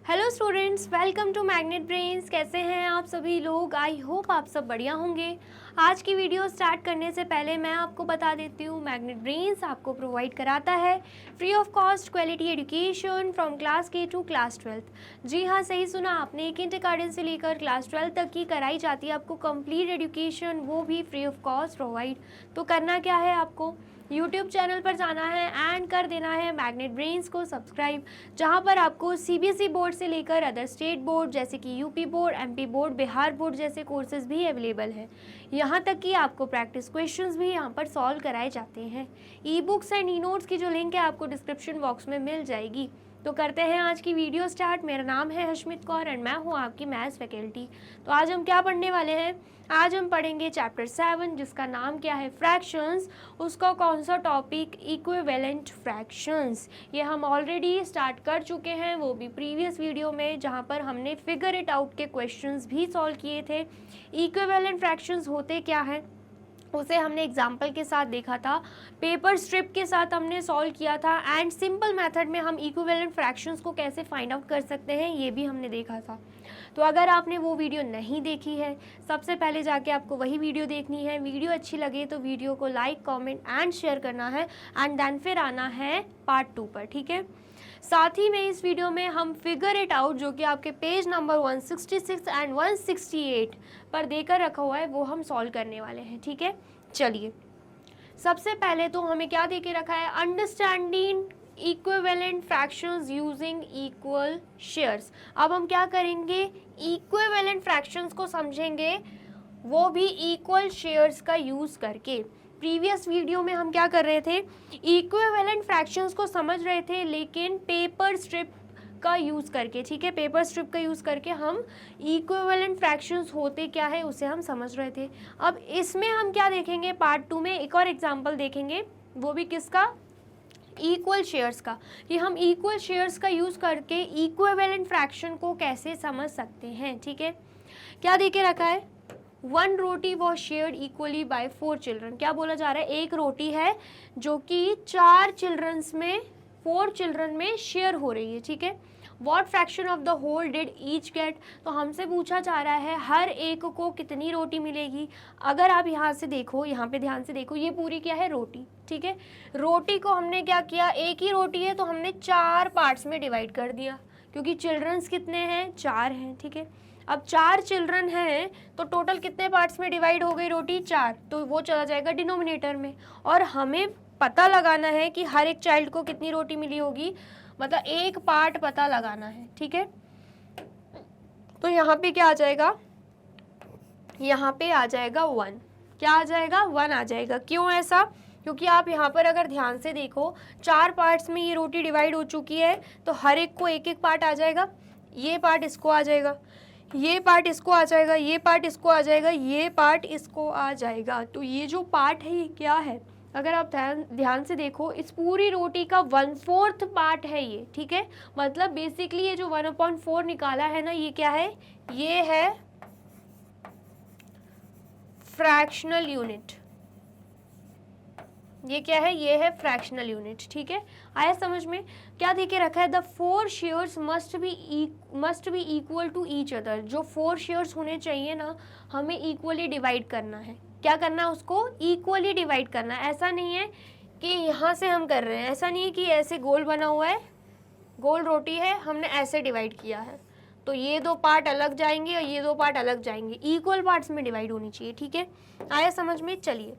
Hello students, welcome to Magnet Brains. कैसे हैं आप सभी लोग? आई होप आप सब बढ़िया होंगे। आज की वीडियो स्टार्ट करने से पहले मैं आपको बता देती हूँ, मैग्नेट ब्रेन्स आपको प्रोवाइड कराता है free of cost quality education from class के टू क्लास 12th। जी हाँ, सही सुना आपने, किंडरगार्टन से लेकर क्लास 12 तक की कराई जाती है आपको कंप्लीट एजुकेशन, वो भी फ्री ऑफ कॉस्ट प्रोवाइड। तो करना क्या है, आपको यूट्यूब चैनल पर जाना है एंड कर देना है मैग्नेट ब्रेन्स को सब्सक्राइब, जहां पर आपको सीबीएसई बोर्ड से लेकर अदर स्टेट बोर्ड जैसे कि UP board, MP board, Bihar board जैसे कोर्सेज भी अवेलेबल है। यहां तक कि आपको प्रैक्टिस क्वेश्चंस भी यहां पर सॉल्व कराए जाते हैं। E books and e notes की जो लिंक है आपको डिस्क्रिप्शन बॉक्स में मिल जाएगी। तो करते हैं आज की वीडियो स्टार्ट। मेरा नाम है हशमित कौर एंड मैं हूँ आपकी मैथ्स फैकल्टी। तो आज हम क्या पढ़ने वाले हैं? आज हम पढ़ेंगे चैप्टर 7, जिसका नाम क्या है, फ्रैक्शंस। उसका कौन सा टॉपिक? Equivalent fractions. ये हम ऑलरेडी स्टार्ट कर चुके हैं, वो भी प्रीवियस वीडियो में, जहाँ पर हमने फिगर इट आउट के क्वेश्चंस भी सॉल्व किए थे। इक्विवेलेंट फ्रैक्शंस होते क्या हैं उसे हमने एग्जाम्पल के साथ देखा था, पेपर स्ट्रिप के साथ हमने सॉल्व किया था, एंड सिंपल मेथड में हम इक्विवेलेंट फ्रैक्शंस को कैसे फाइंड आउट कर सकते हैं ये भी हमने देखा था। तो अगर आपने वो वीडियो नहीं देखी है, सबसे पहले जाके आपको वही वीडियो देखनी है। वीडियो अच्छी लगे तो वीडियो को लाइक, कमेंट एंड शेयर करना है, एंड देन फिर आना है पार्ट 2 पर, ठीक है। साथ ही में इस वीडियो में हम फिगर इट आउट, जो कि आपके पेज नंबर 166 एंड 168 पर देकर रखा हुआ है, वो हम सॉल्व करने वाले हैं, ठीक है। चलिए, सबसे पहले तो हमें क्या देके रखा है, understanding equivalent fractions using equal shares. अब हम क्या करेंगे, इक्विवेलेंट फ्रैक्शंस को समझेंगे, वो भी इक्वल शेयर्स का यूज करके। प्रीवियस वीडियो में हम क्या कर रहे थे, इक्विवेलेंट फ्रैक्शंस को समझ रहे थे, लेकिन पेपर स्ट्रिप का यूज़ करके, ठीक है, पेपर स्ट्रिप का यूज़ करके हम इक्विवेलेंट फ्रैक्शंस होते क्या है उसे हम समझ रहे थे। अब इसमें हम क्या देखेंगे, पार्ट 2 में एक और एग्जांपल देखेंगे, वो भी किसका, इक्वल शेयर्स का, कि हम इक्वल शेयर्स का यूज़ करके इक्विवेलेंट फ्रैक्शन को कैसे समझ सकते हैं, ठीक है। क्या देके रखा है, 1 roti was shared equally by 4 children. क्या बोला जा रहा है, एक रोटी है जो कि 4 चिल्ड्रंस में, 4 चिल्ड्रन में शेयर हो रही है, ठीक है। What fraction of the whole did each get. तो हमसे पूछा जा रहा है हर एक को कितनी रोटी मिलेगी। अगर आप यहाँ से देखो, यहाँ पे ध्यान से देखो, ये पूरी क्या है, रोटी, ठीक है। रोटी को हमने क्या किया, एक ही रोटी है तो हमने 4 पार्ट्स में डिवाइड कर दिया, क्योंकि चिल्ड्रंस कितने हैं, 4 हैं, ठीक है। अब 4 चिल्ड्रन हैं तो टोटल कितने पार्ट्स में डिवाइड हो गई रोटी, 4, तो वो चला जाएगा डिनोमिनेटर में। और हमें पता लगाना है कि हर एक चाइल्ड को कितनी रोटी मिली होगी, मतलब एक पार्ट पता लगाना है, ठीक है। तो यहाँ पे क्या आ जाएगा, यहाँ पे आ जाएगा 1। क्या आ जाएगा, 1 आ जाएगा। क्यों ऐसा, क्योंकि आप यहाँ पर अगर ध्यान से देखो, 4 पार्ट्स में ये रोटी डिवाइड हो चुकी है, तो हर एक को एक एक पार्ट आ जाएगा। ये पार्ट इसको आ जाएगा, ये पार्ट इसको आ जाएगा, ये पार्ट इसको आ जाएगा, ये पार्ट इसको आ जाएगा। तो ये जो पार्ट है ये क्या है, अगर आप ध्यान से देखो, इस पूरी रोटी का 1/4 पार्ट है ये, ठीक है। मतलब बेसिकली ये जो 1/4 निकाला है ना, ये क्या है, ये है फ्रैक्शनल यूनिट। ये क्या है, ये है फ्रैक्शनल यूनिट, ठीक है। आया समझ में? क्या देके रखा है, the 4 shares must be equal to each other. जो 4 शेयर्स होने चाहिए ना, हमें इक्वली डिवाइड करना है। क्या करना है, उसको इक्वली डिवाइड करना है। ऐसा नहीं है कि यहाँ से हम कर रहे हैं, ऐसा नहीं है कि ऐसे गोल बना हुआ है, गोल रोटी है, हमने ऐसे डिवाइड किया है, तो ये 2 पार्ट अलग जाएंगे और ये 2 पार्ट अलग जाएंगे। इक्वल पार्ट्स में डिवाइड होनी चाहिए, ठीक है। आया समझ में? चलिए,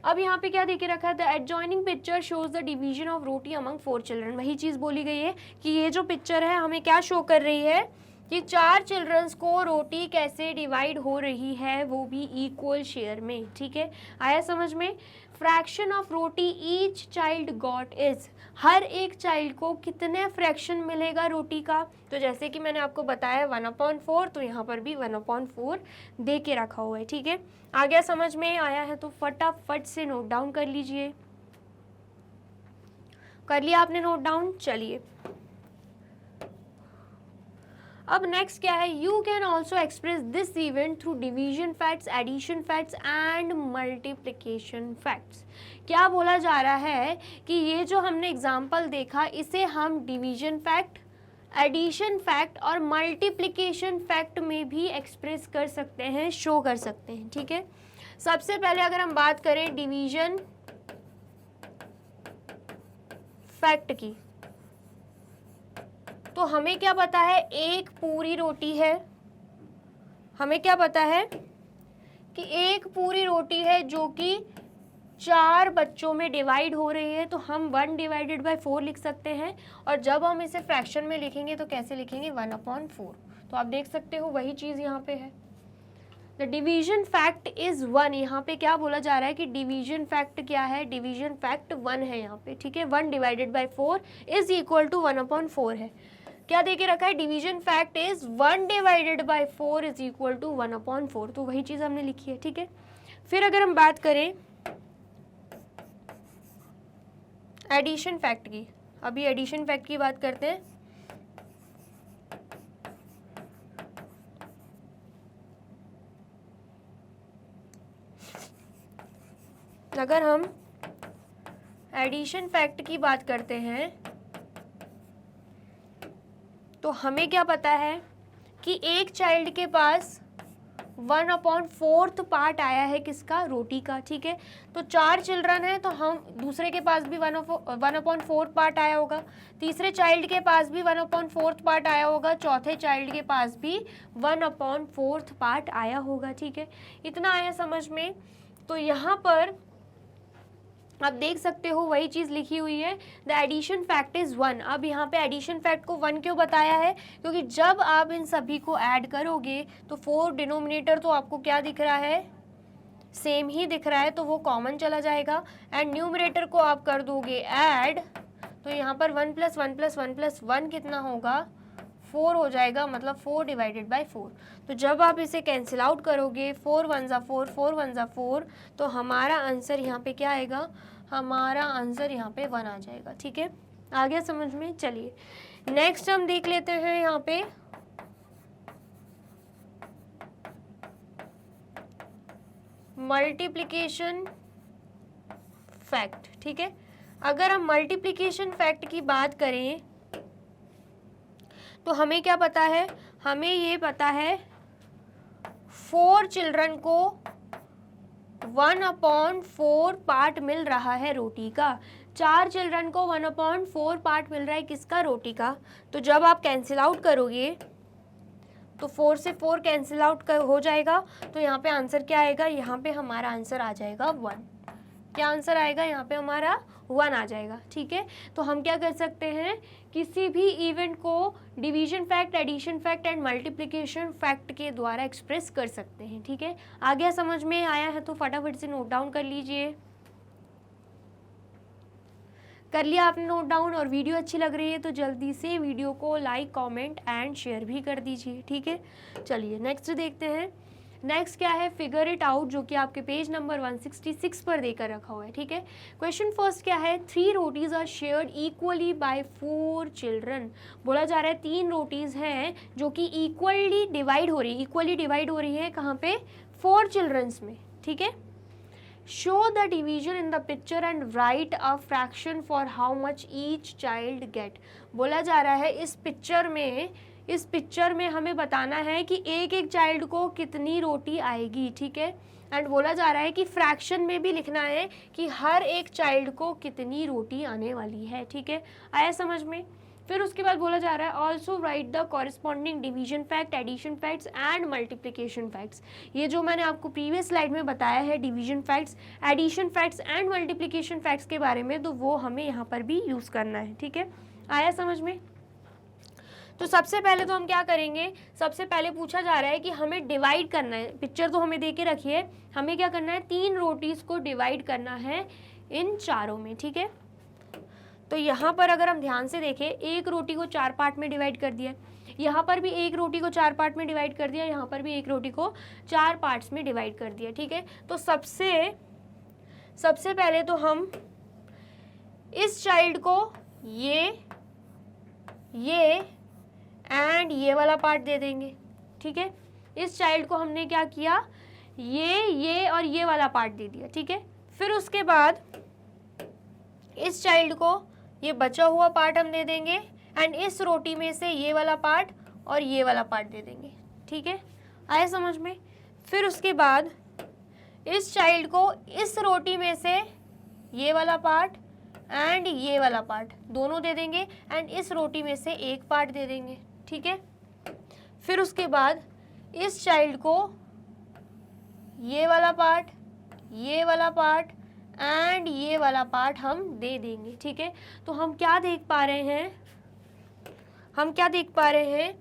अब यहाँ पे क्या देके रखा है, the adjoining picture shows the division of roti among 4 children. वही चीज़ बोली गई है कि ये जो पिक्चर है हमें क्या शो कर रही है, कि 4 चिल्ड्रंस को रोटी कैसे डिवाइड हो रही है, वो भी इक्वल शेयर में, ठीक है। आया समझ में? Fraction of roti each child got is. हर एक चाइल्ड को कितने फ्रैक्शन मिलेगा रोटी का, तो जैसे कि मैंने आपको बताया 1/4, तो यहाँ पर भी 1/4 दे के रखा हुआ है, ठीक है। आ गया समझ में? आया है तो फटाफट से नोट डाउन कर लीजिए। कर लिया आपने नोट डाउन? चलिए, अब नेक्स्ट क्या है, you can also express this event through division facts, addition facts and multiplication facts. क्या बोला जा रहा है कि ये जो हमने एग्जाम्पल देखा, इसे हम डिवीजन फैक्ट, एडिशन फैक्ट और मल्टीप्लिकेशन फैक्ट में भी एक्सप्रेस कर सकते हैं, शो कर सकते हैं, ठीक है। सबसे पहले अगर हम बात करें डिवीजन फैक्ट की, तो हमें क्या पता है, एक पूरी रोटी है, हमें क्या पता है कि एक पूरी रोटी है जो कि 4 बच्चों में डिवाइड हो रही है, तो हम 1/4 लिख सकते हैं। और जब हम इसे फ्रैक्शन में लिखेंगे तो कैसे लिखेंगे, 1/4। तो आप देख सकते हो वही चीज़ यहाँ पे है। The division fact is 1। यहाँ पे क्या बोला जा रहा है कि डिवीजन फैक्ट क्या है, डिवीजन फैक्ट 1 है यहाँ पे, ठीक है। 1/4 इज इक्वल टू 1/4 है। क्या देके रखा है, division fact is 1/4 is equal to 1/4, तो वही चीज़ हमने लिखी है, ठीक है। फिर अगर हम बात करें एडिशन फैक्ट की, अभी एडिशन फैक्ट की बात करते हैं। अगर हम एडिशन फैक्ट की बात करते हैं तो हमें क्या पता है कि एक चाइल्ड के पास 1/4 पार्ट आया है किसका, रोटी का, ठीक है। तो 4 चिल्ड्रन है तो हम दूसरे के पास भी 1/4 पार्ट आया होगा, तीसरे चाइल्ड के पास भी 1/4 पार्ट आया होगा, चौथे चाइल्ड के पास भी 1/4 पार्ट आया होगा, ठीक है। इतना आया समझ में। तो यहाँ पर आप देख सकते हो वही चीज़ लिखी हुई है, द एडिशन फैक्ट इज़ 1। अब यहाँ पे एडिशन फैक्ट को 1 क्यों बताया है, क्योंकि जब आप इन सभी को ऐड करोगे तो 4 डिनोमिनेटर तो आपको क्या दिख रहा है, सेम ही दिख रहा है, तो वो कॉमन चला जाएगा। एंड न्यूमरेटर को आप कर दोगे ऐड, तो यहाँ पर 1 + 1 + 1 + 1 कितना होगा, 4 हो जाएगा, मतलब 4/4। तो जब आप इसे कैंसिल आउट करोगे, 4 1 ज़ा 4, 4 1 ज़ा 4, तो हमारा आंसर यहाँ पे क्या आएगा, हमारा आंसर यहाँ पे 1 आ जाएगा, ठीक है। आ गया समझ में। चलिए नेक्स्ट हम देख लेते हैं यहाँ पे मल्टीप्लिकेशन फैक्ट, ठीक है। अगर हम मल्टीप्लिकेशन फैक्ट की बात करें तो हमें क्या पता है, हमें ये पता है 4 चिल्ड्रन को 1/4 पार्ट मिल रहा है रोटी का, 4 चिल्ड्रन को 1/4 पार्ट मिल रहा है किसका, रोटी का। तो जब आप कैंसिल आउट करोगे तो 4 से 4 कैंसिल आउट हो जाएगा, तो यहाँ पे आंसर क्या आएगा, यहाँ पे हमारा आंसर आ जाएगा 1। क्या आंसर आएगा, यहाँ पे हमारा 1 आ जाएगा, ठीक है। तो हम क्या कर सकते हैं, किसी भी इवेंट को division fact, addition fact and multiplication fact के द्वारा एक्सप्रेस कर सकते हैं, ठीक है। आ गया समझ में, आया है तो फटाफट से नोट डाउन कर लीजिए। कर लिया आपने नोट डाउन, और वीडियो अच्छी लग रही है तो जल्दी से वीडियो को लाइक, कमेंट एंड शेयर भी कर दीजिए, ठीक है। चलिए नेक्स्ट देखते हैं। नेक्स्ट क्या है, फिगर इट आउट, जो कि आपके पेज नंबर 166 पर देकर रखा हुआ है, ठीक है। क्वेश्चन फर्स्ट क्या है, 3 rotis are shared equally by 4 children. बोला जा रहा है 3 रोटीज हैं जो कि इक्वली डिवाइड हो रही है, कहाँ पे, 4 चिल्ड्रंस में, ठीक है। Show the division in the picture and right a fraction for how much each child gate. बोला जा रहा है इस पिक्चर में हमें बताना है कि एक एक चाइल्ड को कितनी रोटी आएगी, ठीक है। एंड बोला जा रहा है कि फ्रैक्शन में भी लिखना है कि हर एक चाइल्ड को कितनी रोटी आने वाली है, ठीक है। आया समझ में। फिर उसके बाद बोला जा रहा है also write the corresponding division fact, addition facts and multiplication facts. ये जो मैंने आपको प्रीवियस स्लाइड में बताया है division facts, addition facts and multiplication facts के बारे में, तो वो हमें यहाँ पर भी यूज़ करना है, ठीक है। आया समझ में। तो सबसे पहले तो हम क्या करेंगे, सबसे पहले पूछा जा रहा है कि हमें डिवाइड करना है, पिक्चर तो हमें दे के रखी है, हमें क्या करना है, 3 रोटीज़ को डिवाइड करना है इन चारों में, ठीक है। तो यहाँ पर अगर हम ध्यान से देखें, एक रोटी को 4 पार्ट में डिवाइड कर दिया, यहाँ पर भी एक रोटी को 4 पार्ट में डिवाइड कर दिया, यहाँ पर भी एक रोटी को 4 पार्ट्स में डिवाइड कर दिया, ठीक है। तो सबसे पहले तो हम इस चाइल्ड को ये एंड ये वाला पार्ट दे देंगे, ठीक है। इस चाइल्ड को हमने क्या किया, ये और ये वाला पार्ट दे दिया, ठीक है। फिर उसके बाद इस चाइल्ड को ये बचा हुआ पार्ट हम दे देंगे एंड इस रोटी में से ये वाला पार्ट और ये वाला पार्ट दे देंगे, ठीक है, आया समझ में। फिर उसके बाद इस चाइल्ड को इस रोटी में से ये वाला पार्ट एंड ये वाला पार्ट दोनों दे देंगे एंड इस रोटी में से एक पार्ट दे देंगे, ठीक है। फिर उसके बाद इस चाइल्ड को ये वाला पार्ट एंड ये वाला पार्ट हम दे देंगे, ठीक है। तो हम क्या देख पा रहे हैं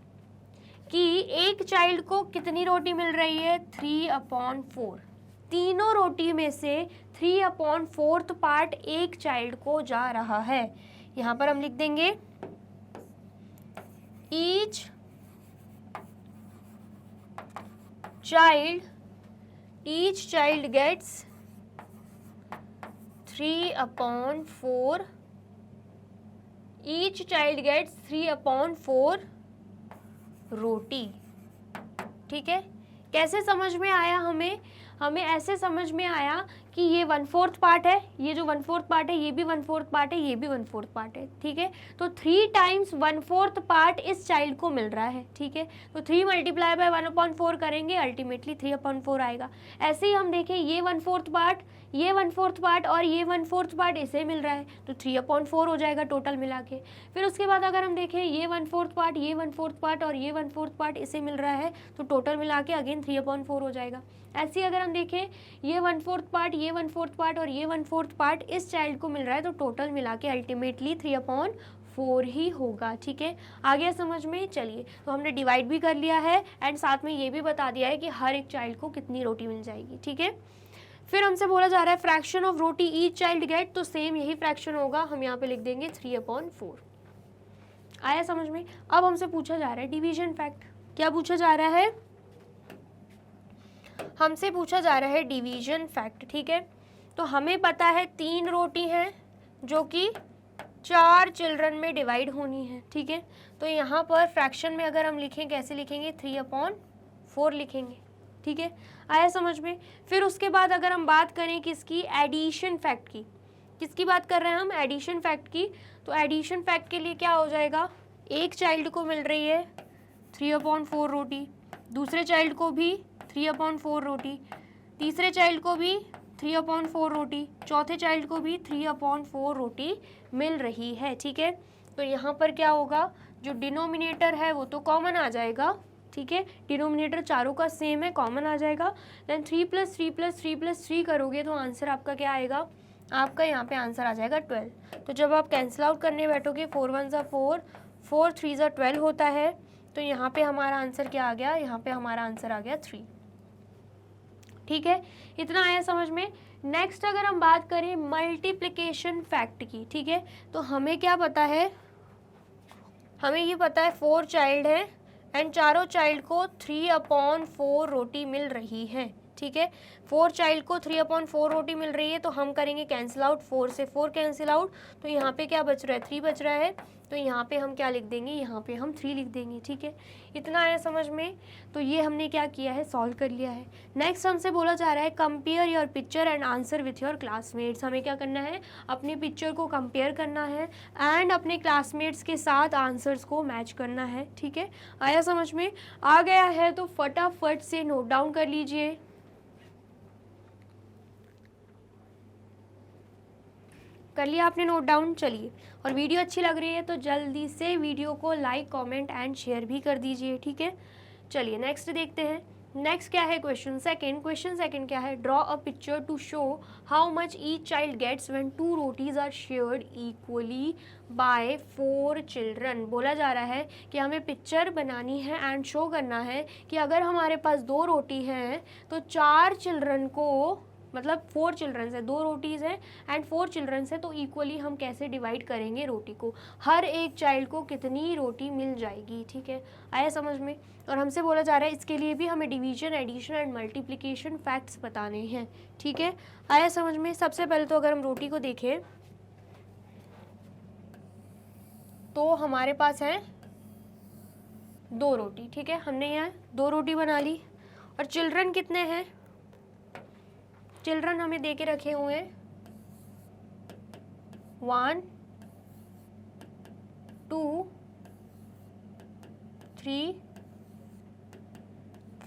कि एक चाइल्ड को कितनी रोटी मिल रही है, 3/4। तीनों रोटी में से 3/4 पार्ट एक चाइल्ड को जा रहा है। यहाँ पर हम लिख देंगे each child gets 3/4, each child gets 3/4 roti, ठीक है। कैसे समझ में आया हमें ऐसे समझ में आया कि ये 1/4 पार्ट है, ये जो 1/4 पार्ट है ये भी 1/4 पार्ट है, ये भी 1/4 पार्ट है, ठीक है। तो 3 टाइम्स 1/4 पार्ट इस चाइल्ड को मिल रहा है, ठीक है। तो 3 मल्टीप्लाई बाय 1/4 करेंगे, अल्टीमेटली 3/4 आएगा। ऐसे ही हम देखें ये 1/4 पार्ट, ये 1/4 पार्ट और ये 1/4 पार्ट इसे मिल रहा है, तो 3/4 हो जाएगा टोटल मिला के। फिर उसके बाद अगर हम देखें ये 1/4 पार्ट, ये 1/4 पार्ट और ये 1/4 पार्ट इसे मिल रहा है, तो टोटल मिला के अगेन 3/4 हो जाएगा। ऐसे ही अगर हम देखें ये 1/4 पार्ट, ये 1/4 पार्ट और ये 1/4 पार्ट इस चाइल्ड को मिल रहा है, तो टोटल मिला के अल्टीमेटली 3/4 ही होगा, ठीक है। आ गया समझ में। चलिए, तो हमने डिवाइड भी कर लिया है एंड साथ में ये भी बता दिया है कि हर एक चाइल्ड को कितनी रोटी मिल जाएगी, ठीक है। फिर हमसे बोला जा रहा है fraction of roti each child gate, तो सेम यही फ्रैक्शन होगा, हम यहाँ पे लिख देंगे 3/4। आया समझ में। अब हमसे पूछा जा रहा है डिवीजन फैक्ट। क्या पूछा जा रहा है, हमसे पूछा जा रहा है डिवीजन फैक्ट, ठीक है। तो हमें पता है 3 रोटी हैं जो कि 4 चिल्ड्रन में डिवाइड होनी है, ठीक है। तो यहाँ पर फ्रैक्शन में अगर हम लिखें, कैसे लिखेंगे, 3/4 लिखेंगे, ठीक है। आया समझ में। फिर उसके बाद अगर हम बात करें किसकी, एडिशन फैक्ट की, किसकी बात कर रहे हैं हम, एडिशन फैक्ट की। तो एडिशन फैक्ट के लिए क्या हो जाएगा, एक चाइल्ड को मिल रही है 3/4 रोटी, दूसरे चाइल्ड को भी 3/4 रोटी, तीसरे चाइल्ड को भी 3/4 रोटी, चौथे चाइल्ड को भी 3/4 रोटी मिल रही है, ठीक है। तो यहाँ पर क्या होगा, जो डिनोमिनेटर है वो तो कॉमन आ जाएगा, ठीक है। डिनोमिनेटर चारों का सेम है, कॉमन आ जाएगा। देन 3 + 3 + 3 + 3 करोगे तो आंसर आपका क्या आएगा, आपका यहाँ पे आंसर आ जाएगा 12। तो जब आप कैंसिल आउट करने बैठोगे 4 × 1 = 4, 4 × 3 = 12 होता है। तो यहाँ पे हमारा आंसर क्या आ गया, यहाँ पे हमारा आंसर आ गया 3, ठीक है। इतना आया समझ में। नेक्स्ट अगर हम बात करें मल्टीप्लिकेशन फैक्ट की, ठीक है। तो हमें क्या पता है, हमें ये पता है 4 चाइल्ड है एंड चारों चाइल्ड को 3/4 रोटी मिल रही है, ठीक है। 4 चाइल्ड को 3/4 रोटी मिल रही है, तो हम करेंगे कैंसिल आउट, 4 से 4 कैंसिल आउट, तो यहाँ पे क्या बच रहा है, 3 बच रहा है। तो यहाँ पे हम क्या लिख देंगे, यहाँ पे हम 3 लिख देंगे, ठीक है। इतना आया समझ में। तो ये हमने क्या किया है, सॉल्व कर लिया है। नेक्स्ट हमसे बोला जा रहा है compare your picture and answer with your classmates. हमें क्या करना है, अपने पिक्चर को कंपेयर करना है एंड अपने क्लासमेट्स के साथ आंसर्स को मैच करना है, ठीक है। आया समझ में। आ गया है तो फटाफट से नोट डाउन कर लीजिए। कर लिया आपने नोट डाउन। चलिए, और वीडियो अच्छी लग रही है तो जल्दी से वीडियो को लाइक, कमेंट एंड शेयर भी कर दीजिए, ठीक है। चलिए नेक्स्ट देखते हैं। नेक्स्ट क्या है, क्वेश्चन सेकंड क्या है, draw a picture to show how much each child gets when 2 rotis are shared equally by 4 children. बोला जा रहा है कि हमें पिक्चर बनानी है एंड शो करना है कि अगर हमारे पास 2 रोटी हैं तो 4 चिल्ड्रन को, मतलब 4 चिल्ड्रन है, 2 रोटीज़ हैं एंड 4 चिल्ड्रन है, तो इक्वली हम कैसे डिवाइड करेंगे रोटी को, हर एक चाइल्ड को कितनी रोटी मिल जाएगी, ठीक है। आया समझ में। और हमसे बोला जा रहा है इसके लिए भी हमें division, addition and multiplication facts बताने हैं, ठीक है। आया समझ में। सबसे पहले तो अगर हम रोटी को देखें तो हमारे पास है 2 रोटी, ठीक है। हमने यहाँ 2 रोटी बना ली। और चिल्ड्रन कितने हैं, चिल्ड्रन हमें दे के रखे हुए हैं 1, 2 3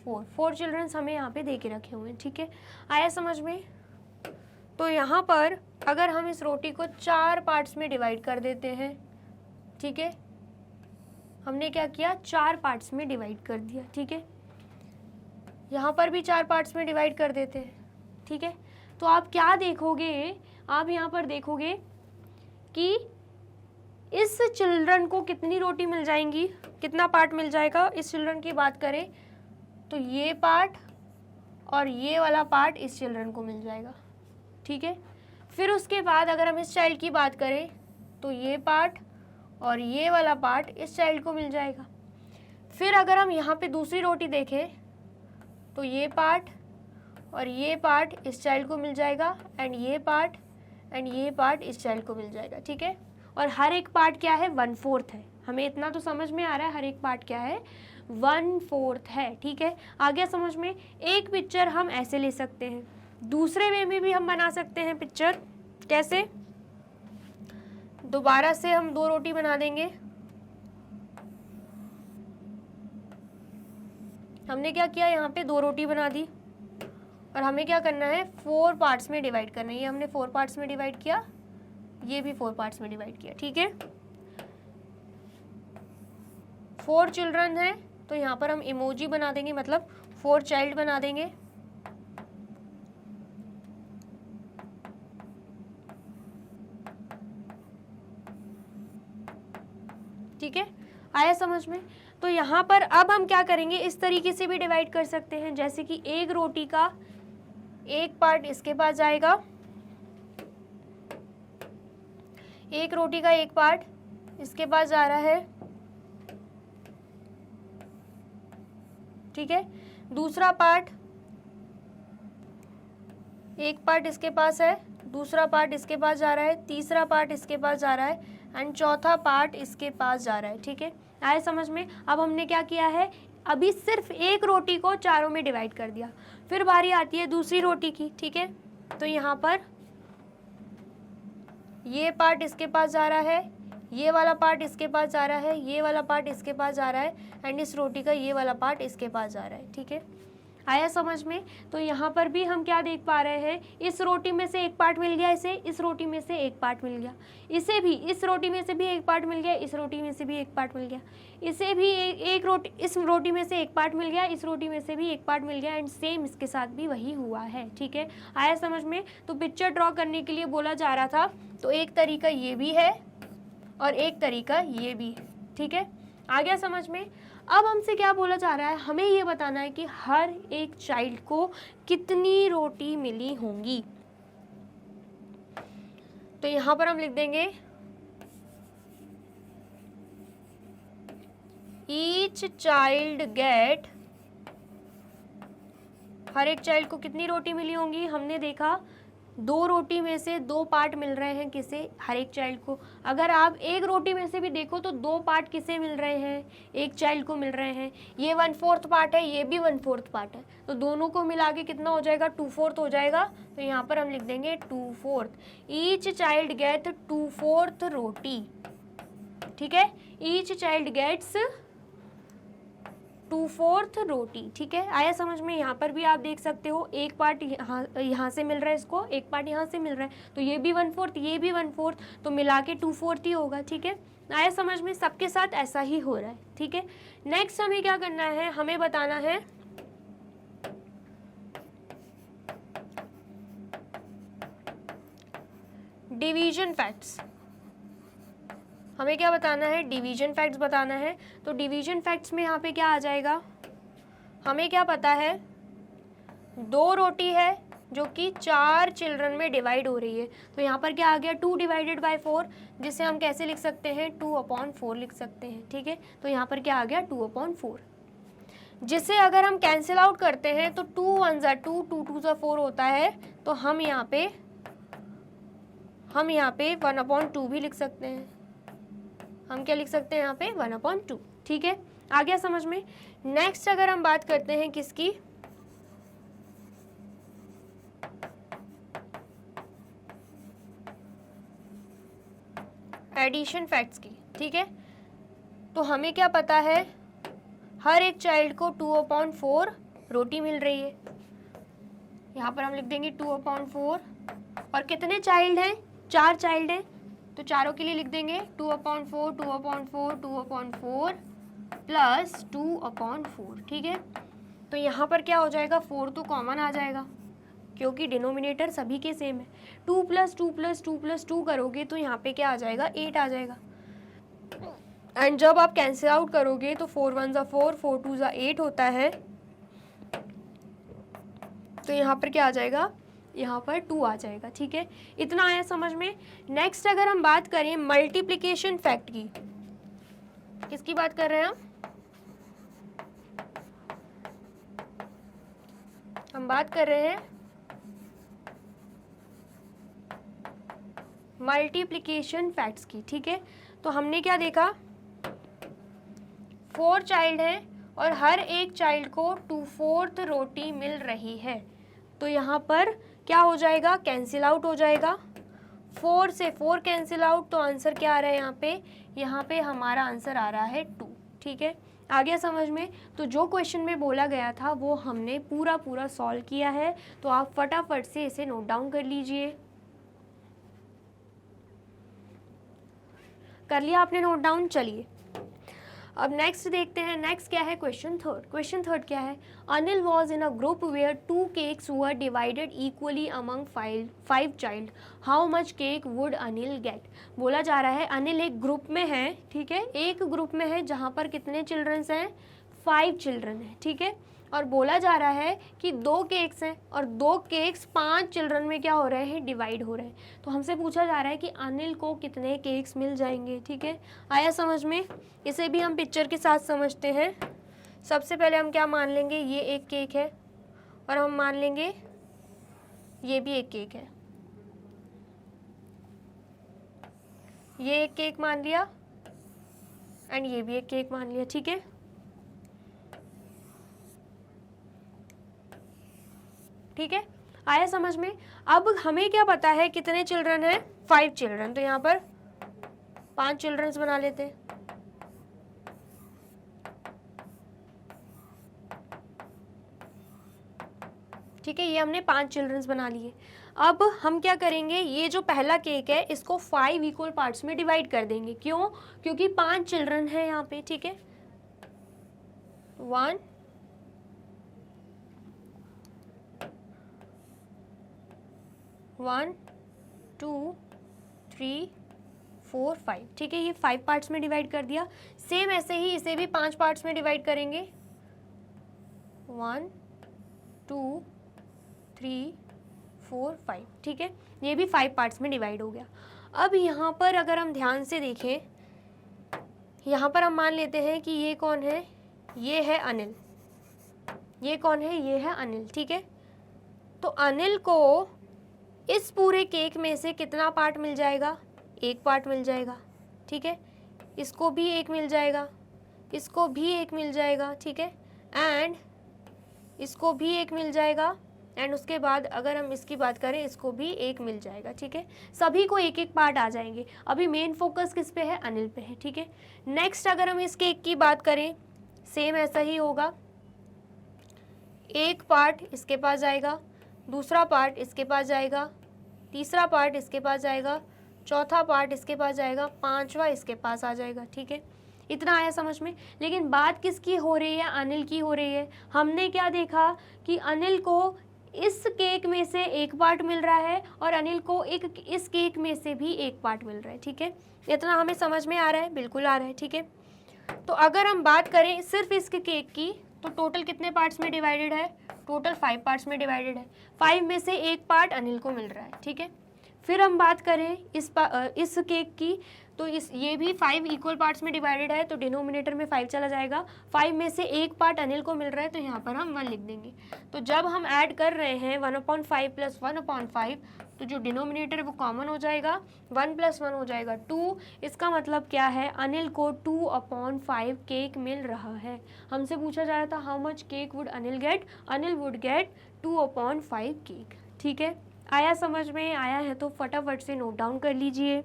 4 चिल्ड्रंस हमें यहाँ पे दे के रखे हुए हैं, ठीक है। आया समझ में? तो यहाँ पर अगर हम इस रोटी को 4 पार्ट्स में डिवाइड कर देते हैं, ठीक है, हमने क्या किया, 4 पार्ट्स में डिवाइड कर दिया, ठीक है। यहाँ पर भी 4 पार्ट्स में डिवाइड कर देते हैं, ठीक है। तो आप क्या देखोगे, आप यहाँ पर देखोगे कि इस चिल्ड्रन को कितनी रोटी मिल जाएंगी, कितना पार्ट मिल जाएगा। इस चिल्ड्रन की बात करें तो ये पार्ट और ये वाला पार्ट इस चिल्ड्रन को मिल जाएगा, ठीक है। फिर उसके बाद अगर हम इस चाइल्ड की बात करें तो ये पार्ट और ये वाला पार्ट इस चाइल्ड को मिल जाएगा। फिर अगर हम यहाँ पे दूसरी रोटी देखें तो ये पार्ट और ये पार्ट इस चाइल्ड को मिल जाएगा एंड ये पार्ट इस चाइल्ड को मिल जाएगा, ठीक है। और हर एक पार्ट क्या है, 1/4 है। हमें इतना तो समझ में आ रहा है, हर एक पार्ट क्या है, 1/4 है, ठीक है। आगे समझ में? एक पिक्चर हम ऐसे ले सकते हैं, दूसरे वे में भी हम बना सकते हैं पिक्चर। कैसे? दोबारा से हम 2 रोटी बना देंगे। हमने क्या किया, यहाँ पे 2 रोटी बना दी और हमें क्या करना है, 4 पार्ट्स में डिवाइड करना है। ये हमने 4 पार्ट्स में डिवाइड किया, ये भी 4 पार्ट्स में डिवाइड किया, ठीक है। 4 चिल्ड्रन है तो यहाँ पर हम इमोजी बना देंगे, मतलब 4 चाइल्ड बना देंगे, ठीक है। आया समझ में? तो यहाँ पर अब हम क्या करेंगे, इस तरीके से भी डिवाइड कर सकते हैं, जैसे कि एक रोटी का एक पार्ट इसके पास जाएगा, एक रोटी का एक पार्ट इसके पास जा रहा है, ठीक है। दूसरा पार्ट, एक पार्ट इसके पास है, दूसरा पार्ट इसके पास जा रहा है, तीसरा पार्ट इसके पास जा रहा है एंड चौथा पार्ट इसके पास जा रहा है, ठीक है। आए समझ में? अब हमने क्या किया है, अभी सिर्फ एक रोटी को चारों में डिवाइड कर दिया। फिर बारी आती है दूसरी रोटी की, ठीक है। तो यहाँ पर ये पार्ट इसके पास जा रहा है, ये वाला पार्ट इसके पास जा रहा है, ये वाला पार्ट इसके पास जा रहा है एंड इस रोटी का ये वाला पार्ट इसके पास जा रहा है, ठीक है। आया समझ में? तो यहाँ पर भी हम क्या देख पा रहे हैं, इस रोटी में से एक पार्ट मिल गया इसे, इस रोटी में से एक पार्ट मिल गया इसे भी, इस रोटी में से भी एक पार्ट मिल गया, इस रोटी में से भी एक पार्ट मिल गया इसे भी, एक रोटी, इस रोटी में से एक पार्ट मिल गया, इस रोटी में से भी एक पार्ट मिल गया एंड सेम इसके साथ भी वही हुआ है, ठीक है। आया समझ में? तो पिक्चर ड्रॉ करने के लिए बोला जा रहा था, तो एक तरीका ये भी है और एक तरीका ये भी है, ठीक है। आ गया समझ में? अब हमसे क्या बोला जा रहा है, हमें ये बताना है कि हर एक चाइल्ड को कितनी रोटी मिली होंगी। तो यहां पर हम लिख देंगे ईच चाइल्ड गेट, हर एक चाइल्ड को कितनी रोटी मिली होंगी। हमने देखा 2 रोटी में से 2 पार्ट मिल रहे हैं किसे, हर एक चाइल्ड को। अगर आप एक रोटी में से भी देखो तो 2 पार्ट किसे मिल रहे हैं, एक चाइल्ड को मिल रहे हैं। ये 1/4 पार्ट है, ये भी 1/4 पार्ट है, तो दोनों को मिला के कितना हो जाएगा, 2/4 हो जाएगा। तो यहाँ पर हम लिख देंगे 2/4। ईच चाइल्ड गेट 2/4 रोटी, ठीक है। ईच चाइल्ड गेट्स 2/4 रोटी, ठीक है। आया समझ में? यहाँ पर भी आप देख सकते हो, एक पार्ट यहाँ से मिल रहा है इसको, एक पार्ट यहाँ से मिल रहा है, तो ये भी 1/4, ये भी 1/4, तो मिला के 2/4 ही होगा, ठीक है। आया समझ में? सबके साथ ऐसा ही हो रहा है, ठीक है। नेक्स्ट हमें क्या करना है, हमें बताना है डिवीजन फैक्ट्स। हमें क्या बताना है, डिवीजन फैक्ट्स बताना है। तो डिवीजन फैक्ट्स में यहाँ पे क्या आ जाएगा, हमें क्या पता है, 2 रोटी है जो कि 4 चिल्ड्रन में डिवाइड हो रही है, तो यहाँ पर क्या आ गया, 2 डिवाइडेड बाय 4, जिसे हम कैसे लिख सकते हैं, 2/4 लिख सकते हैं, ठीक है। तो यहाँ पर क्या आ गया, 2/4, जिसे अगर हम कैंसिल आउट करते हैं तो 2 1 ज़ा 2, 2 2 ज़ा 4 होता है, तो हम यहाँ पे 1/2 भी लिख सकते हैं। हम क्या लिख सकते हैं यहाँ पे, 1/2, ठीक है। आ गया समझ में? नेक्स्ट अगर हम बात करते हैं किसकी, एडिशन फैक्ट्स की, ठीक है। तो हमें क्या पता है, हर एक चाइल्ड को 2/4 रोटी मिल रही है। यहाँ पर हम लिख देंगे 2/4। और कितने चाइल्ड हैं? 4 चाइल्ड हैं, तो चारों के लिए लिख देंगे 2/4 2/4 2/4 प्लस 2/4। ठीक है, तो यहाँ पर क्या हो जाएगा, 4 तो कॉमन आ जाएगा क्योंकि डिनोमिनेटर सभी के सेम है। 2 + 2 + 2 + 2 करोगे तो यहाँ पे क्या आ जाएगा, 8 आ जाएगा। एंड जब आप कैंसिल आउट करोगे तो 4 1 ज़ा 4, 4 2 ज़ा 8 होता है, तो यहाँ पर क्या आ जाएगा, यहाँ पर 2 आ जाएगा। ठीक है, इतना आया समझ में। नेक्स्ट अगर हम बात करें मल्टीप्लिकेशन फैक्ट की, किसकी बात कर रहे हैं हम बात कर रहे हैं मल्टीप्लिकेशन फैक्ट्स की। ठीक है, तो हमने क्या देखा, 4 चाइल्ड हैं और हर एक चाइल्ड को 2/4 रोटी मिल रही है, तो यहाँ पर क्या हो जाएगा, कैंसिल आउट हो जाएगा। 4 से 4 कैंसिल आउट, तो आंसर क्या आ रहा है यहाँ पे हमारा आंसर आ रहा है 2। ठीक है, आ गया समझ में। तो जो क्वेश्चन में बोला गया था वो हमने पूरा सॉल्व किया है, तो आप फटाफट से इसे नोट डाउन कर लीजिए। कर लिया आपने नोट डाउन? चलिए अब नेक्स्ट देखते हैं। नेक्स्ट क्या है, क्वेश्चन थर्ड। क्वेश्चन थर्ड क्या है, Anil was in a group where 2 cakes were divided equally among 5 child, how much cake would Anil get. बोला जा रहा है अनिल एक ग्रुप में है। ठीक है, एक ग्रुप में है जहाँ पर कितने चिल्ड्रंस हैं, 5 चिल्ड्रन हैं। ठीक है, और बोला जा रहा है कि 2 केक्स हैं और 2 केक्स 5 चिल्ड्रन में क्या हो रहे हैं, डिवाइड हो रहे हैं। तो हमसे पूछा जा रहा है कि अनिल को कितने केक्स मिल जाएंगे। ठीक है, आया समझ में। इसे भी हम पिक्चर के साथ समझते हैं। सबसे पहले हम क्या मान लेंगे, ये एक केक है और हम मान लेंगे ये भी एक केक है। ये एक केक मान लिया एंड ये भी एक केक मान लिया। ठीक है, ठीक है, आया समझ में। अब हमें क्या पता है कितने चिल्ड्रन हैं, 5 चिल्ड्रन, तो यहाँ पर 5 चिल्ड्रंस बना लेते हैं। ठीक है, ये हमने 5 चिल्ड्रंस बना लिए। अब हम क्या करेंगे, ये जो पहला केक है इसको 5 इक्वल पार्ट्स में डिवाइड कर देंगे। क्यों? क्योंकि 5 चिल्ड्रन है यहाँ पे। ठीक है, 1 1 2 3 4 5। ठीक है, ये 5 पार्ट्स में डिवाइड कर दिया। सेम ऐसे ही इसे भी 5 पार्ट्स में डिवाइड करेंगे, 1 2 3 4 5। ठीक है, ये भी 5 पार्ट्स में डिवाइड हो गया। अब यहाँ पर अगर हम ध्यान से देखें, यहाँ पर हम मान लेते हैं कि ये कौन है, ये है अनिल। ये कौन है, ये है अनिल। ठीक है, तो अनिल को इस पूरे केक में से कितना पार्ट मिल जाएगा, 1 पार्ट मिल जाएगा। ठीक है, इसको भी 1 मिल जाएगा, इसको भी 1 मिल जाएगा। ठीक है, एंड इसको भी 1 मिल जाएगा, एंड उसके बाद अगर हम इसकी बात करें इसको भी 1 मिल जाएगा। ठीक है, सभी को 1-1 पार्ट आ जाएंगे। अभी मेन फोकस किस पे है, अनिल पे है। ठीक है, नेक्स्ट अगर हम इस केक की बात करें, सेम ऐसा ही होगा। 1 पार्ट इसके पास जाएगा, दूसरा पार्ट इसके पास जाएगा, तीसरा पार्ट इसके पास जाएगा, चौथा पार्ट इसके पास जाएगा, 5वां इसके पास आ जाएगा। ठीक है, इतना आया समझ में। लेकिन बात किसकी हो रही है, अनिल की हो रही है। हमने क्या देखा कि अनिल को इस केक में से 1 पार्ट मिल रहा है और अनिल को इस केक में से भी 1 पार्ट मिल रहा है। ठीक है, इतना हमें समझ में आ रहा है, बिल्कुल आ रहा है। ठीक है, तो अगर हम बात करें सिर्फ इस केक की, तो टोटल कितने पार्ट्स में डिवाइडेड है, टोटल 5 पार्ट्स में डिवाइडेड है। 5 में से 1 पार्ट अनिल को मिल रहा है। ठीक है, फिर हम बात करें इस केक की, तो ये भी 5 इक्वल पार्ट्स में डिवाइडेड है, तो डिनोमिनेटर में 5 चला जाएगा। 5 में से 1 पार्ट अनिल को मिल रहा है, तो यहाँ पर हम 1 लिख देंगे। तो जब हम ऐड कर रहे हैं 1/5 + 1/5, तो जो डिनोमिनेटर है वो कॉमन हो जाएगा, 1 + 1 हो जाएगा 2। इसका मतलब क्या है, अनिल को 2/5 केक मिल रहा है। हमसे पूछा जा रहा था how much cake would Anil get, Anil would get 2/5 cake. ठीक है, आया समझ में। आया है तो फटाफट से नोट डाउन कर लीजिए।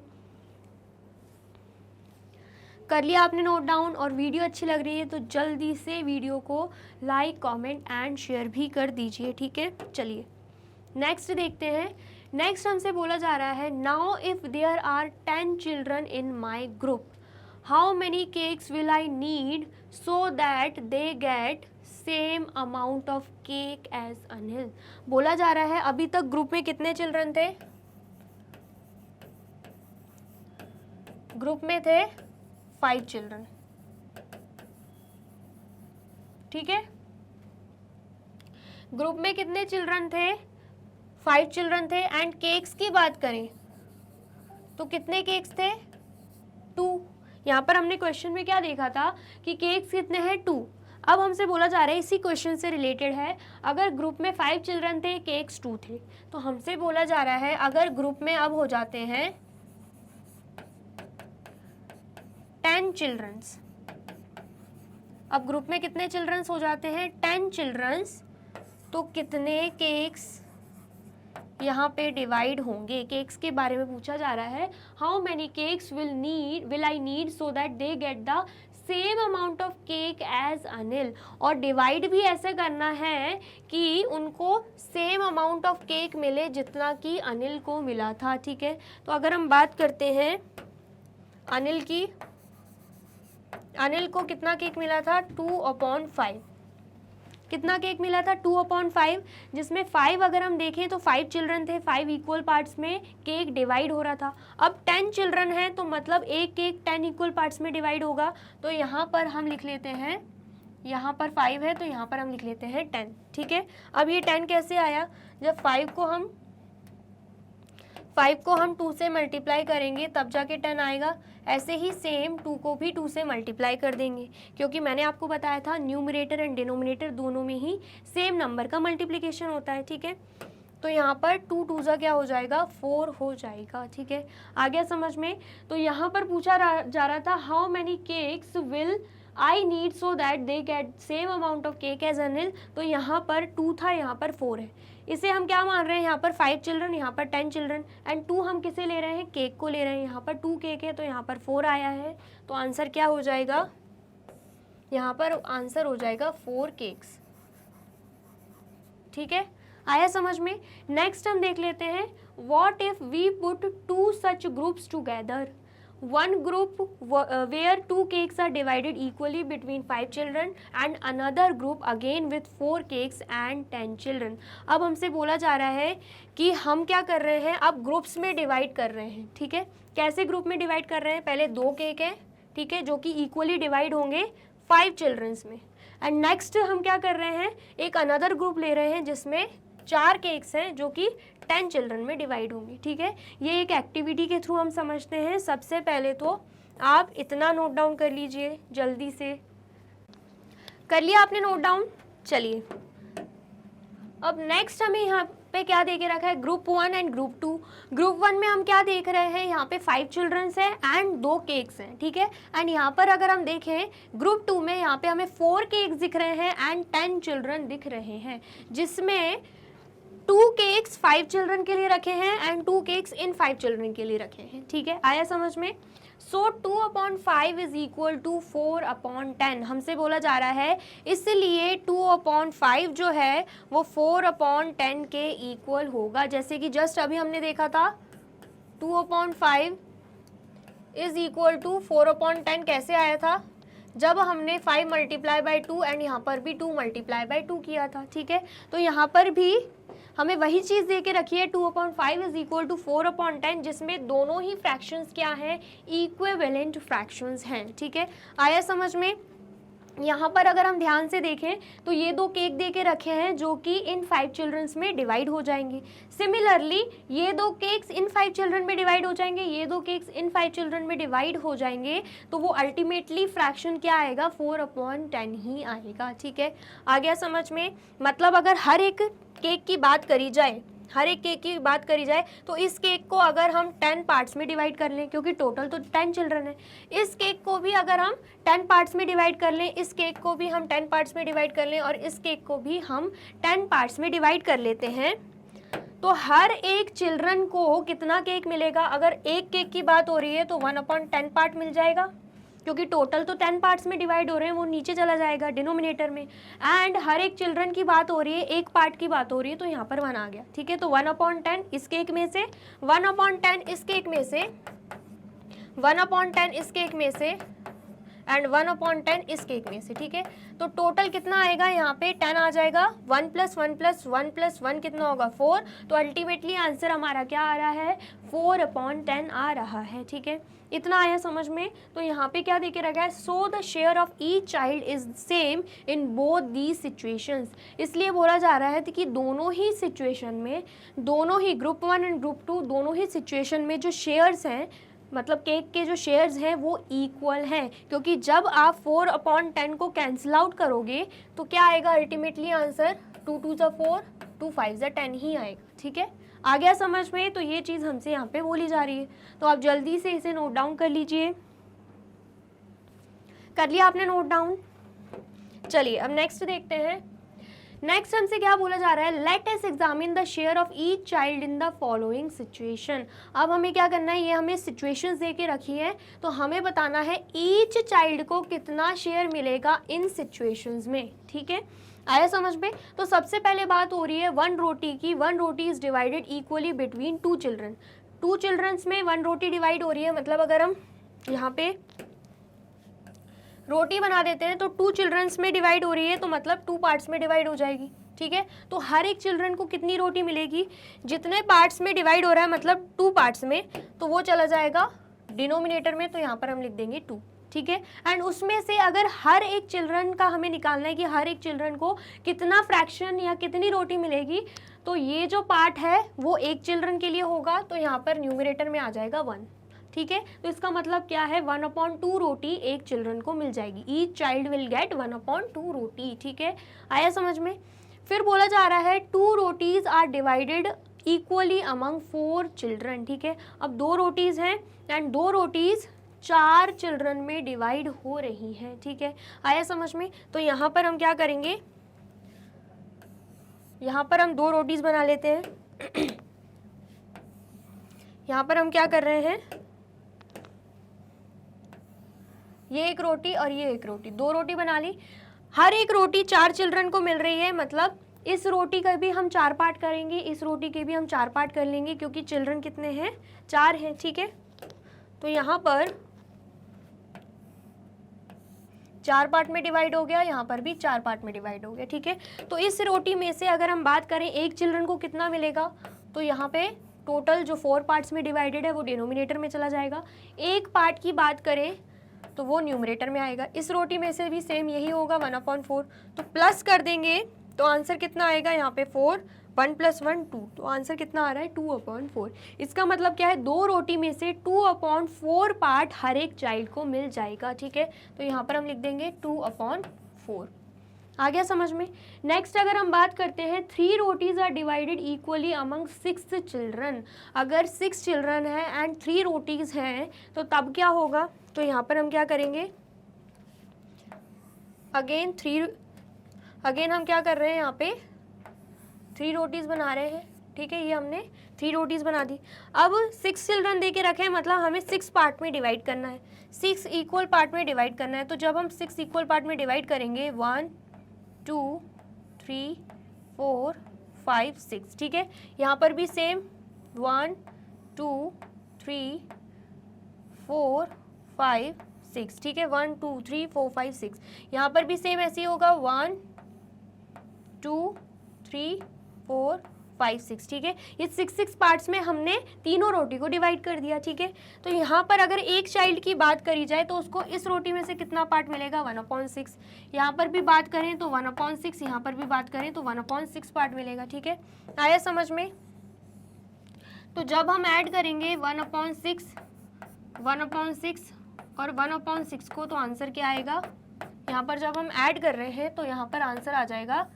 कर लिया आपने नोट डाउन, और वीडियो अच्छी लग रही है तो जल्दी से वीडियो को लाइक, कमेंट एंड शेयर भी कर दीजिए, ठीक है। चलिए नेक्स्ट देखते हैं। नेक्स्ट हमसे बोला जा रहा है, now if there are 10 children in my group, how many cakes will I need so that they get same amount of cake as Anil. बोला जा रहा है अभी तक ग्रुप में कितने चिल्ड्रन थे, ग्रुप में थे 5 चिल्ड्रन, ठीक है। ग्रुप में कितने चिल्ड्रन थे, 5 चिल्ड्रन थे। एंड केक्स की बात करें तो कितने केक्स थे, 2। यहाँ पर हमने क्वेश्चन में क्या देखा था कि केक्स कितने हैं, 2। अब हमसे बोला जा रहा है, इसी क्वेश्चन से रिलेटेड है, अगर ग्रुप में 5 चिल्ड्रन थे, केक्स 2 थे, तो हमसे बोला जा रहा है अगर ग्रुप में अब हो जाते हैं 10 चिल्ड्रंस, अब ग्रुप में कितने चिल्ड्रंस हो जाते हैं, 10 चिल्ड्रंस, तो कितने केक्स यहाँ पे डिवाइड होंगे। केक्स के बारे में पूछा जा रहा है, how many cakes will I need so that they get the same amount of cake as Anil. और डिवाइड भी ऐसे करना है कि उनको सेम अमाउंट ऑफ केक मिले जितना कि अनिल को मिला था, ठीक है। तो अगर हम बात करते हैं अनिल की, अनिल को कितना केक मिला था, 2/5। कितना केक मिला था, 2/5, जिसमें 5 अगर हम देखें तो 5 चिल्ड्रन थे, 5 इक्वल पार्ट्स में केक डिवाइड हो रहा था। अब 10 चिल्ड्रन हैं तो मतलब एक केक 10 इक्वल पार्ट्स में डिवाइड होगा। तो यहाँ पर हम लिख लेते हैं, यहाँ पर 5 है तो यहाँ पर हम लिख लेते हैं 10, ठीक है। अब ये 10 कैसे आया, जब 5 को हम 2 से मल्टीप्लाई करेंगे तब जाके 10 आएगा। ऐसे ही सेम 2 को भी 2 से मल्टीप्लाई कर देंगे, क्योंकि मैंने आपको बताया था न्यूमरेटर एंड डिनोमिनेटर दोनों में ही सेम नंबर का मल्टीप्लिकेशन होता है, ठीक है। तो यहाँ पर 2 2 जा क्या हो जाएगा, 4 हो जाएगा, ठीक है। आ गया समझ में। तो यहाँ पर पूछा जा रहा था, how many cakes will I need so that they get same amount of cake as Anil. तो यहाँ पर 2 था, यहाँ पर 4 है। इसे हम क्या मान रहे हैं, यहाँ पर 5 चिल्ड्रन, यहाँ पर 10 चिल्ड्रन, एंड 2 हम किसे ले रहे हैं, केक को ले रहे हैं। यहाँ पर 2 केक है तो यहाँ पर 4 आया है। तो आंसर क्या हो जाएगा, यहाँ पर आंसर हो जाएगा 4 केक्स, ठीक है। आया समझ में। नेक्स्ट हम देख लेते हैं, what if we put 2 such groups together, one group where 2 cakes are divided equally between 5 children and another group again with 4 cakes and 10 children। अब हमसे बोला जा रहा है कि हम क्या कर रहे हैं, अब ग्रुप्स में डिवाइड कर रहे हैं, ठीक है। कैसे ग्रुप में डिवाइड कर रहे हैं, पहले 2 केक है, ठीक है, जो कि इक्वली डिवाइड होंगे 5 चिल्ड्रंस में। एंड नेक्स्ट हम क्या कर रहे हैं, एक अनदर ग्रुप ले रहे हैं जिसमें 4 केक्स हैं जो कि 10 चिल्ड्रन में डिवाइड होंगे, ठीक है। ये एक एक्टिविटी के थ्रू हम समझते हैं। सबसे पहले तो आप इतना नोट डाउन कर लीजिए, जल्दी से कर लिया आपने नोट डाउन। चलिए अब नेक्स्ट हमें यहाँ पे क्या दे के रखा है, ग्रुप 1 एंड ग्रुप 2। ग्रुप 1 में हम क्या देख रहे हैं, यहाँ पे 5 चिल्ड्रंस हैं एंड 2 केक्स हैं, ठीक है। एंड यहाँ पर अगर हम देखें ग्रुप 2 में, यहाँ पे हमें 4 केक्स दिख रहे हैं एंड 10 चिल्ड्रन दिख रहे हैं, जिसमें 2 केक्स 5 चिल्ड्रन के लिए रखे हैं एंड 2 केक्स इन 5 चिल्ड्रन के लिए रखे हैं, ठीक है। आया समझ में। सो 2/5 इज इक्वल टू 4/10 हमसे बोला जा रहा है, इसलिए 2/5 जो है वो 4/10 के इक्वल होगा। जैसे कि जस्ट अभी हमने देखा था 2/5 इज इक्वल टू 4/10 कैसे आया था, जब हमने 5 मल्टीप्लाई बाई 2 एंड यहाँ पर भी 2 मल्टीप्लाई बाई 2 किया था, ठीक है। तो यहाँ पर भी हमें वही चीज़ दे के रखी है, 2/5 इज इक्वल टू 4/10, जिसमें दोनों ही फ्रैक्शंस क्या हैं, इक्विवेलेंट फ्रैक्शंस हैं, ठीक है। आया समझ में। यहाँ पर अगर हम ध्यान से देखें तो ये 2 केक दे के रखे हैं जो कि इन 5 चिल्ड्रंस में डिवाइड हो जाएंगे। सिमिलरली ये 2 केक्स इन 5 चिल्ड्रन में डिवाइड हो जाएंगे, ये 2 केक्स इन 5 चिल्ड्रन में डिवाइड हो जाएंगे, तो वो अल्टीमेटली फ्रैक्शन क्या आएगा, 4/10 ही आएगा, ठीक है। आ गया समझ में। मतलब अगर हर एक केक की बात करी जाए, तो इस केक को अगर हम 10 पार्ट्स में डिवाइड कर लें, क्योंकि टोटल तो 10 चिल्ड्रन है, इस केक को भी अगर हम 10 पार्ट्स में डिवाइड कर लें, इस केक को भी हम 10 पार्ट्स में डिवाइड कर लें और इस केक को भी हम 10 पार्ट्स में डिवाइड कर लेते हैं, तो हर एक चिल्ड्रन को कितना केक मिलेगा। अगर एक केक की बात हो रही है तो 1/10 पार्ट मिल जाएगा, क्योंकि टोटल तो 10 पार्ट्स में डिवाइड हो रहे हैं, वो नीचे चला जाएगा डिनोमिनेटर में। एंड हर एक चिल्ड्रन की बात हो रही है, एक पार्ट की बात हो रही है, तो यहाँ पर 1 आ गया, ठीक है। तो 1/10 इस केक में से, 1/10 इस केक में से, 1/10 इस केक में से एंड 1/10 इस केक में से, ठीक है। तो टोटल कितना आएगा यहाँ पे 10 आ जाएगा, 1 + 1 + 1 + 1 कितना होगा 4। तो अल्टीमेटली आंसर हमारा क्या आ रहा है 4/10 आ रहा है, ठीक है। इतना आया समझ में। तो यहाँ पे क्या देके रखा है, so the share of each child is same in both these situations. इसलिए बोला जा रहा है कि दोनों ही सिचुएशन में, दोनों ही ग्रुप 1 एंड ग्रुप 2 दोनों ही सिचुएशन में जो शेयर्स हैं, मतलब केक के जो शेयर्स हैं वो इक्वल हैं, क्योंकि जब आप 4/10 को कैंसिल आउट करोगे तो क्या आएगा अल्टीमेटली आंसर 2 × 2 = 4, 2 × 5 = 10 ही आएगा, ठीक है। आ गया समझ में। तो ये चीज़ हमसे यहाँ पे बोली जा रही है, तो आप जल्दी से इसे नोट डाउन कर लीजिए। कर लिया आपने नोट डाउन? चलिए अब नेक्स्ट देखते हैं। नेक्स्ट हमसे क्या बोला जा रहा है, let us examine the share of each child in the following situation. अब हमें क्या करना है, ये हमें सिचुएशंस दे के रखी है, तो हमें बताना है ईच चाइल्ड को कितना शेयर मिलेगा इन सिचुएशंस में, ठीक है। आया समझ में। तो सबसे पहले बात हो रही है 1 रोटी की। 1 roti is divided equally between 2 children. 2 childrens में 1 रोटी डिवाइड हो रही है, मतलब अगर हम यहाँ पे रोटी बना देते हैं तो 2 चिल्ड्रंस में डिवाइड हो रही है, तो मतलब 2 पार्ट्स में डिवाइड हो जाएगी, ठीक है। तो हर एक चिल्ड्रन को कितनी रोटी मिलेगी, जितने पार्ट्स में डिवाइड हो रहा है मतलब 2 पार्ट्स में, तो वो चला जाएगा डिनोमिनेटर में, तो यहाँ पर हम लिख देंगे 2, ठीक है। एंड उसमें से अगर हर एक चिल्ड्रन का हमें निकालना है कि हर एक चिल्ड्रन को कितना फ्रैक्शन या कितनी रोटी मिलेगी, तो ये जो पार्ट है वो एक चिल्ड्रन के लिए होगा, तो यहाँ पर न्यूमरेटर में आ जाएगा 1, ठीक है। तो इसका मतलब क्या है 1/2 रोटी एक चिल्ड्रन को मिल जाएगी। ईच चाइल्ड विल गेट 1/2 रोटी, ठीक है। आया समझ में। फिर बोला जा रहा है 2 rotis are divided equally among 4 children, ठीक है। अब 2 रोटीज हैं एंड 2 रोटीज 4 चिल्ड्रन में डिवाइड हो रही हैं, ठीक है। आया समझ में। तो यहाँ पर हम क्या करेंगे, यहाँ पर हम 2 रोटीज बना लेते हैं। यहाँ पर हम क्या कर रहे हैं, ये एक रोटी और ये एक रोटी, 2 रोटी बना ली। हर एक रोटी 4 चिल्ड्रन को मिल रही है, मतलब इस रोटी का भी हम 4 पार्ट करेंगे, इस रोटी के भी हम 4 पार्ट कर लेंगे, क्योंकि चिल्ड्रन कितने हैं 4 हैं, ठीक है। तो यहाँ पर 4 पार्ट में डिवाइड हो गया, यहाँ पर भी 4 पार्ट में डिवाइड हो गया, ठीक है। तो इस रोटी में से अगर हम बात करें एक चिल्ड्रन को कितना मिलेगा, तो यहाँ पे टोटल जो 4 पार्ट्स में डिवाइडेड है वो डिनोमिनेटर में चला जाएगा। एक पार्ट की बात करें तो वो न्यूमरेटर में आएगा। इस रोटी में से भी सेम यही होगा 1/4, तो प्लस कर देंगे तो आंसर कितना आएगा यहाँ पे 4, 1 + 1 2, तो आंसर कितना आ रहा है 2/4। इसका मतलब क्या है 2 रोटी में से 2/4 पार्ट हर एक चाइल्ड को मिल जाएगा, ठीक है। तो यहाँ पर हम लिख देंगे 2/4। आ गया समझ में। नेक्स्ट अगर हम बात करते हैं 3 rotis are divided equally among 6 children. अगर 6 चिल्ड्रन हैं एंड 3 रोटीज हैं तो तब क्या होगा, तो यहाँ पर हम क्या करेंगे, अगेन हम क्या कर रहे हैं, यहाँ पे 3 रोटीज बना रहे हैं, ठीक है। ये हमने 3 रोटीज बना दी। अब 6 चिल्ड्रन दे के रखे हैं, मतलब हमें 6 पार्ट में डिवाइड करना है, 6 इक्वल पार्ट में डिवाइड करना है। तो जब हम 6 इक्वल पार्ट में डिवाइड करेंगे 1 2 3 4 5 6, ठीक है। यहाँ पर भी सेम 1 2 3 4 5 6, ठीक है। 1 2 3 4 5 6, यहाँ पर भी सेम ऐसे ही होगा 1 2 3 4 5 6, ठीक है। ये 6 पार्ट्स में हमने तीनों रोटी को डिवाइड कर दिया, ठीक है। तो यहाँ पर अगर एक चाइल्ड की बात करी जाए तो उसको इस रोटी में से कितना पार्ट मिलेगा 1/6। यहाँ पर भी बात करें तो 1/6, यहाँ पर भी बात करें तो 1/6 पार्ट मिलेगा, ठीक है। आया समझ में। तो जब हम ऐड करेंगे 1/6 और 1/6 को, तो आंसर क्या आएगा, यहाँ पर जब हम ऐड कर रहे हैं तो यहाँ पर आंसर आ जाएगा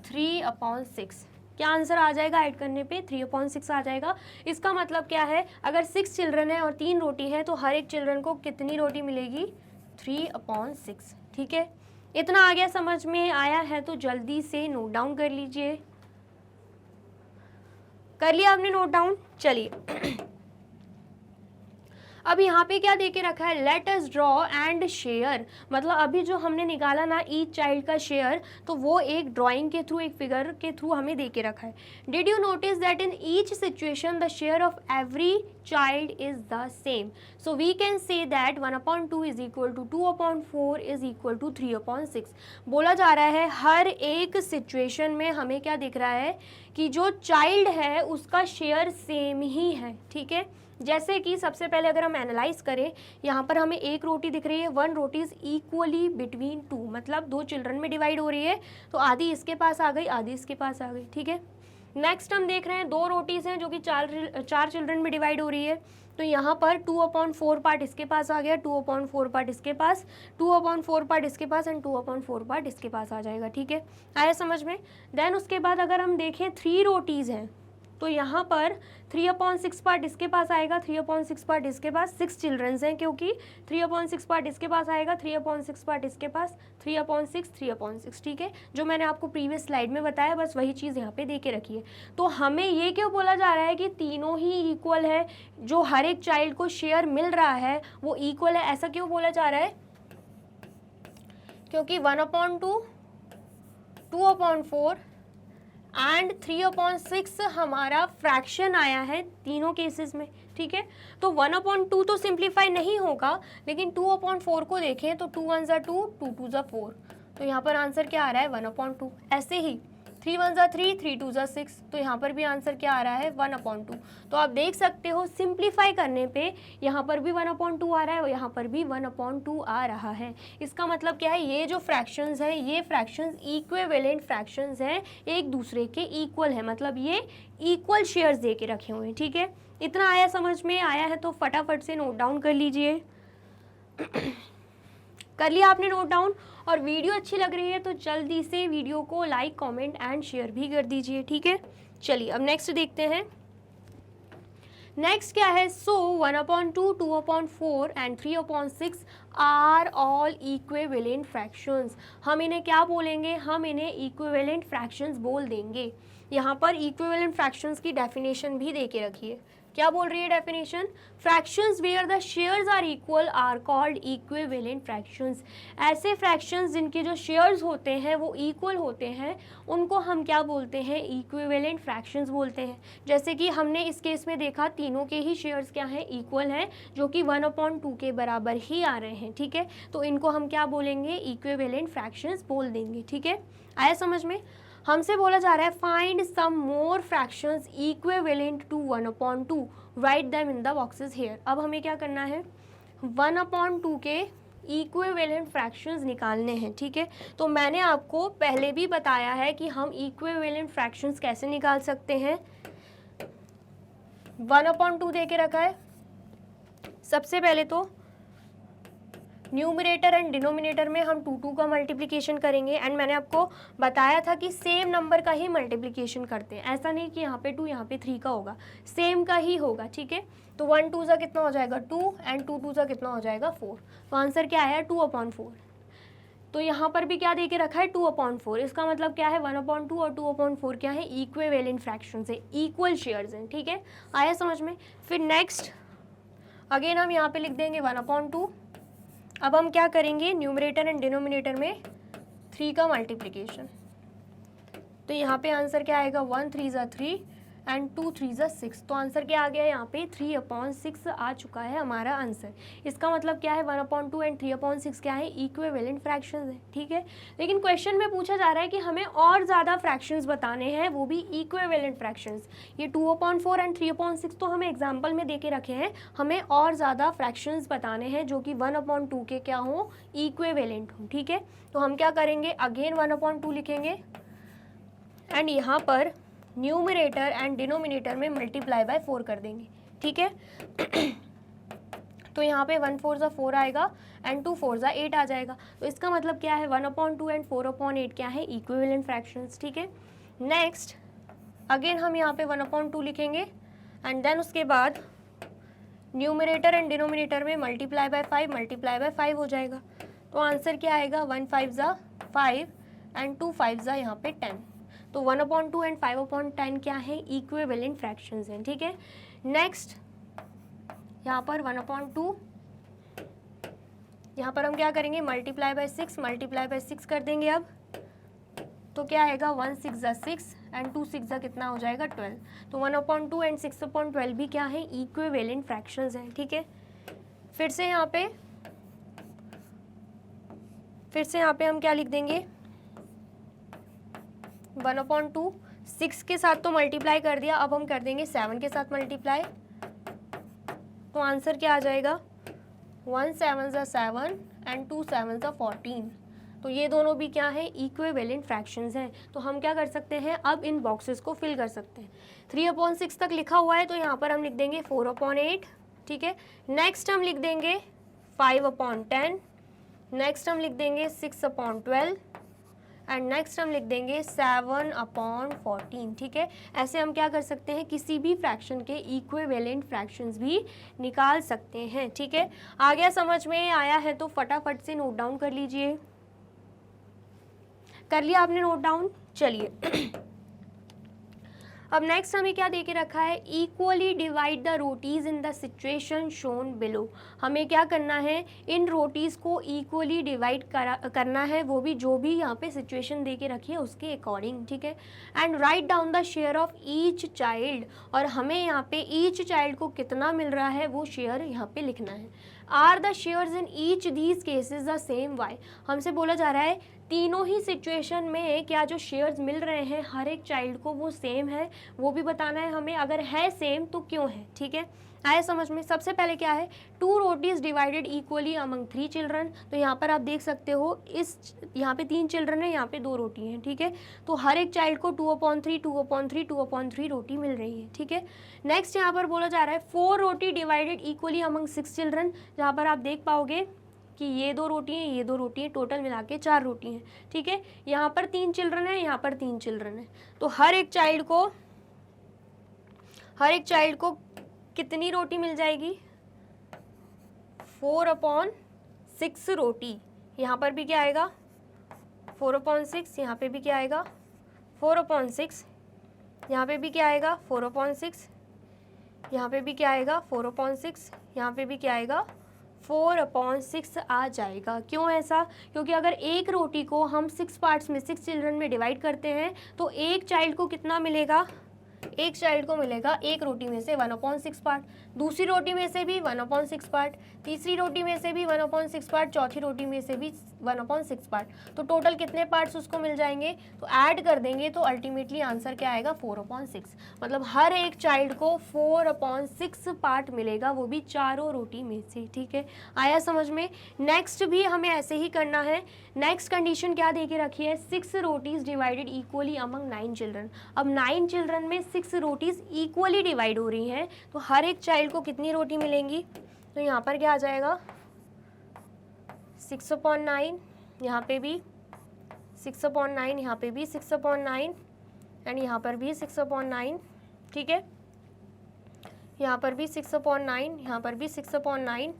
3/6। क्या आंसर आ जाएगा ऐड करने पे 3/6 आ जाएगा। इसका मतलब क्या है, अगर 6 चिल्ड्रन है और 3 रोटी है तो हर एक चिल्ड्रन को कितनी रोटी मिलेगी 3/6, ठीक है। इतना आ गया समझ में। आया है तो जल्दी से नोट डाउन कर लीजिए। कर लिया आपने नोट डाउन? चलिए अब यहाँ पे क्या दे के रखा है, let us draw and share, मतलब अभी जो हमने निकाला ना ईच चाइल्ड का शेयर, तो वो एक ड्राइंग के थ्रू, एक फिगर के थ्रू हमें दे के रखा है. Did you notice that in each situation the share of every child is the same, so we can say that 1/2 is equal to 2/4 is equal to 3/6. बोला जा रहा है हर एक सिचुएशन में हमें क्या दिख रहा है कि जो चाइल्ड है उसका शेयर सेम ही है. ठीक है, जैसे कि सबसे पहले अगर हम एनालाइज करें, यहाँ पर हमें एक रोटी दिख रही है, 1 रोटी इज इक्वली बिटवीन 2, मतलब 2 चिल्ड्रन में डिवाइड हो रही है, तो आधी इसके पास आ गई, आधी इसके पास आ गई. ठीक है, नेक्स्ट हम देख रहे हैं 2 रोटीज़ हैं जो कि 4 चिल्ड्रन में डिवाइड हो रही है, तो यहाँ पर 2/4 पार्ट इसके पास आ गया, 2/4 पार्ट इसके पास, 2/4 पार्ट इसके पास एंड 2/4 पार्ट इसके पास आ जाएगा. ठीक है, आया समझ में. देन उसके बाद अगर हम देखें 3 रोटीज़ हैं, तो यहाँ पर 3/6 पार्ट इसके पास आएगा, 3/6 पार्ट इसके पास, 6 चिल्ड्रंस हैं क्योंकि 3/6 पार्ट इसके पास आएगा, 3/6 पार्ट इसके पास, 3/6, 3/6. ठीक है, जो मैंने आपको प्रीवियस स्लाइड में बताया बस वही चीज़ यहाँ पे दे के रखी है. तो हमें ये क्यों बोला जा रहा है कि तीनों ही इक्वल है, जो हर एक चाइल्ड को शेयर मिल रहा है वो इक्वल है, ऐसा क्यों बोला जा रहा है? क्योंकि 1/2, 2/4 एंड 3/6 हमारा फ्रैक्शन आया है तीनों केसेस में. ठीक है, तो 1/2 तो सिंप्लीफाई नहीं होगा, लेकिन 2/4 को देखें तो 2 1 2, 2 2 4, तो यहाँ पर आंसर क्या आ रहा है 1/2. ऐसे ही 3 1 3, 3 2 6, तो यहाँ पर भी आंसर क्या आ रहा है 1/2. तो आप देख सकते हो सिंप्लीफाई करने पे यहाँ पर भी 1/2 आ रहा है और यहाँ पर भी 1/2 आ रहा है. इसका मतलब क्या है, ये जो फ्रैक्शंस है ये फ्रैक्शंस इक्विवेलेंट फ्रैक्शंस हैं, एक दूसरे के इक्वल है, मतलब ये इक्वल शेयर्स दे के रखे हुए हैं. ठीक है, इतना आया समझ में? आया है तो फटाफट से नोट डाउन कर लीजिए. कर लिया आपने नोट डाउन? और वीडियो अच्छी लग रही है तो जल्दी से वीडियो को लाइक, कमेंट एंड शेयर भी कर दीजिए. ठीक है, चलिए अब नेक्स्ट देखते हैं. नेक्स्ट क्या है, so 1/2, 2/4 and 3/6 are all equivalent fractions. हम इन्हें क्या बोलेंगे? हम इन्हें इक्विवेलेंट फ्रैक्शंस बोल देंगे. यहाँ पर इक्विवेलेंट फ्रैक्शंस की डेफिनेशन भी दे के रखी है. क्या बोल रही है definition? Fractions where the shares are equal are called equivalent fractions. ऐसे फ्रैक्शंस जिनके जो शेयर्स होते हैं वो इक्वल होते हैं, उनको हम क्या बोलते हैं? इक्विवेलेंट फ्रैक्शंस बोलते हैं. जैसे कि हमने इस केस में देखा तीनों के ही शेयर्स क्या हैं? इक्वल हैं, जो कि 1/2 के बराबर ही आ रहे हैं. ठीक है, तो इनको हम क्या बोलेंगे? इक्विवेलेंट फ्रैक्शंस बोल देंगे. ठीक है, आया समझ में? हमसे बोला जा रहा है find some more fractions equivalent to 1/2, write them in the boxes here. अब हमें क्या करना है? 1/2 के इक्विवेलेंट फ्रैक्शंस निकालने हैं. ठीक है, तो मैंने आपको पहले भी बताया है कि हम इक्विवेलेंट फ्रैक्शंस कैसे निकाल सकते हैं. 1/2 दे के रखा है. सबसे पहले तो न्यूमरेटर एंड डिनोमिनेटर में हम 2 का मल्टीप्लिकेशन करेंगे. एंड मैंने आपको बताया था कि सेम नंबर का ही मल्टीप्लिकेशन करते हैं, ऐसा नहीं कि यहाँ पे 2 यहाँ पे 3 का होगा, सेम का ही होगा. ठीक है, तो 1 2 कितना हो जाएगा 2 एंड 2 2 कितना हो जाएगा 4. तो आंसर क्या है 2/4. तो यहाँ पर भी क्या दे के रखा है 2/4. इसका मतलब क्या है 1/2 और 2/4 क्या है? इक्विवेलेंट फ्रैक्शंस है, इक्वल शेयर्स हैं. ठीक है, आया समझ में? फिर नेक्स्ट अगेन हम यहाँ पे लिख देंगे 1/2. अब हम क्या करेंगे? न्यूमरेटर एंड डिनोमिनेटर में 3 का मल्टीप्लिकेशन. तो यहाँ पे आंसर क्या आएगा 1 3 3 एंड 2 3 6. तो आंसर क्या आ गया? यहाँ पे 3/6 आ चुका है हमारा आंसर. इसका मतलब क्या है 1/2 एंड 3/6 क्या है? इक्विवेलेंट फ्रैक्शंस है. ठीक है, लेकिन क्वेश्चन में पूछा जा रहा है कि हमें और ज़्यादा फ्रैक्शंस बताने हैं, वो भी इक्विवेलेंट फ्रैक्शंस. ये 2/4 एंड 3/6 तो हमें एग्जाम्पल में दे के रखे हैं, हमें और ज़्यादा फ्रैक्शंस बताने हैं जो कि 1/2 के क्या हों? इक्विवेलेंट हों. ठीक है, तो हम क्या करेंगे? अगेन 1/2 लिखेंगे एंड यहाँ पर न्यूमरेटर एंड डिनोमिनेटर में मल्टीप्लाई बाय 4 कर देंगे. ठीक है, तो यहाँ पे 1 4 4 आएगा एंड 2 4 8 आ जाएगा. तो इसका मतलब क्या है 1/2 एंड 4/8 क्या है? Equivalent fractions. ठीक है, नेक्स्ट अगेन हम यहाँ पे 1/2 लिखेंगे एंड देन उसके बाद न्यूमरेटर एंड डिनोमिनेटर में मल्टीप्लाई बाय 5 हो जाएगा. तो आंसर क्या आएगा 1 5 5 एंड 2 5 यहाँ पे 10. तो 1/2 एंड 5/10 क्या है? इक्विवेलेंट फ्रैक्शंस हैं. ठीक है, नेक्स्ट यहाँ पर 1/2, यहाँ पर हम क्या करेंगे, मल्टीप्लाई बाय 6 कर देंगे। अब तो क्या आएगा, 1 6 ज़ा 6 एंड 2 6 ज़ा कितना हो जाएगा 12। तो 1/2 एंड 6/12 भी क्या है, इक्विवेलेंट फ्रैक्शंस हैं। ठीक है, फिर से यहाँ पे हम क्या लिख देंगे, 1/2 6 के साथ तो मल्टीप्लाई कर दिया, अब हम कर देंगे 7 के साथ मल्टीप्लाई। तो आंसर क्या आ जाएगा, 1 7 ज़ा 7 एंड 2 7 ज़ा 14। तो ये दोनों भी क्या है, इक्विवेलेंट फ्रैक्शंस हैं। तो हम क्या कर सकते हैं, अब इन बॉक्सेस को फिल कर सकते हैं। 3/6 तक लिखा हुआ है, तो यहाँ पर हम लिख देंगे 4/8। ठीक है, नेक्स्ट हम लिख देंगे 5/10, नेक्स्ट हम लिख देंगे 6/12 एंड नेक्स्ट हम लिख देंगे 7/14। ठीक है, ऐसे हम क्या कर सकते हैं, किसी भी फ्रैक्शन के इक्विवेलेंट फ्रैक्शंस भी निकाल सकते हैं। ठीक है, आ गया, समझ में आया है तो फटाफट से नोट डाउन कर लीजिए। कर लिया आपने नोट डाउन? चलिए अब नेक्स्ट हमें क्या दे के रखा है, equally divide the rotis in the situation shown below. हमें क्या करना है, इन रोटीज को इक्वली डिवाइड करना है, वो भी जो भी यहाँ पे सिचुएशन दे के रखी है उसके अकॉर्डिंग। ठीक है, and write down the share of each child, और हमें यहाँ पे ईच चाइल्ड को कितना मिल रहा है वो शेयर यहाँ पे लिखना है। Are the shares in each these cases the same, why, हमसे बोला जा रहा है तीनों ही सिचुएशन में क्या जो शेयर्स मिल रहे हैं हर एक चाइल्ड को वो सेम है, वो भी बताना है हमें। अगर है सेम तो क्यों है। ठीक है, आया समझ में। सबसे पहले क्या है, 2 rotis divided equally among 3 children. तो यहाँ पर आप देख सकते हो, इस यहाँ पे 3 चिल्ड्रन है, यहाँ पे 2 रोटी हैं। ठीक है, तो हर एक चाइल्ड को 2/3 2/3 2/3 रोटी मिल रही है। ठीक है, नेक्स्ट यहाँ पर बोला जा रहा है 4 रोटी डिवाइडेड इक्वली अमंग 6 चिल्ड्रन, जहाँ पर आप देख पाओगे कि ये 2 रोटी हैं, ये 2 रोटी हैं, टोटल मिला के 4 रोटी हैं। ठीक है, यहाँ पर 3 चिल्ड्रन है, यहाँ पर 3 चिल्ड्रन है, तो हर एक चाइल्ड को कितनी रोटी मिल जाएगी, 4/6 रोटी। यहाँ पर भी क्या आएगा, 4/6, यहाँ पे भी क्या आएगा 4/6, यहाँ पे भी क्या आएगा 4/6, यहाँ पे भी क्या आएगा 4/6, यहाँ पे भी क्या आएगा 4/6 आ जाएगा। क्यों ऐसा, क्योंकि अगर एक रोटी को हम 6 पार्ट्स में 6 चिल्ड्रन में डिवाइड करते हैं तो एक चाइल्ड को कितना मिलेगा, एक चाइल्ड को मिलेगा एक रोटी में से 1/6 पार्ट, दूसरी रोटी में से भी 1/6 पार्ट, तीसरी रोटी में से भी 1/6 पार्ट, चौथी रोटी में से भी 1/6 पार्ट। तो टोटल कितने पार्ट्स उसको मिल जाएंगे, तो ऐड कर देंगे तो अल्टीमेटली आंसर क्या आएगा 4/6। मतलब हर एक चाइल्ड को 4/6 पार्ट मिलेगा, वो भी चारों रोटी में से। ठीक है, आया समझ में। नेक्स्ट भी हमें ऐसे ही करना है। नेक्स्ट कंडीशन क्या दे के रखी है, 6 rotis divided equally among 9 children. अब 9 चिल्ड्रन में 6 रोटीज इक्वली डिवाइड हो रही हैं, तो हर एक चाइल्ड को कितनी रोटी मिलेंगी, तो यहाँ पर क्या आ जाएगा 6/9, यहाँ पे भी 6/9, यहाँ पे भी 6/9 एंड यहाँ पर भी 6/9। ठीक है, यहाँ पर भी 6/9, यहाँ पर भी 6/9,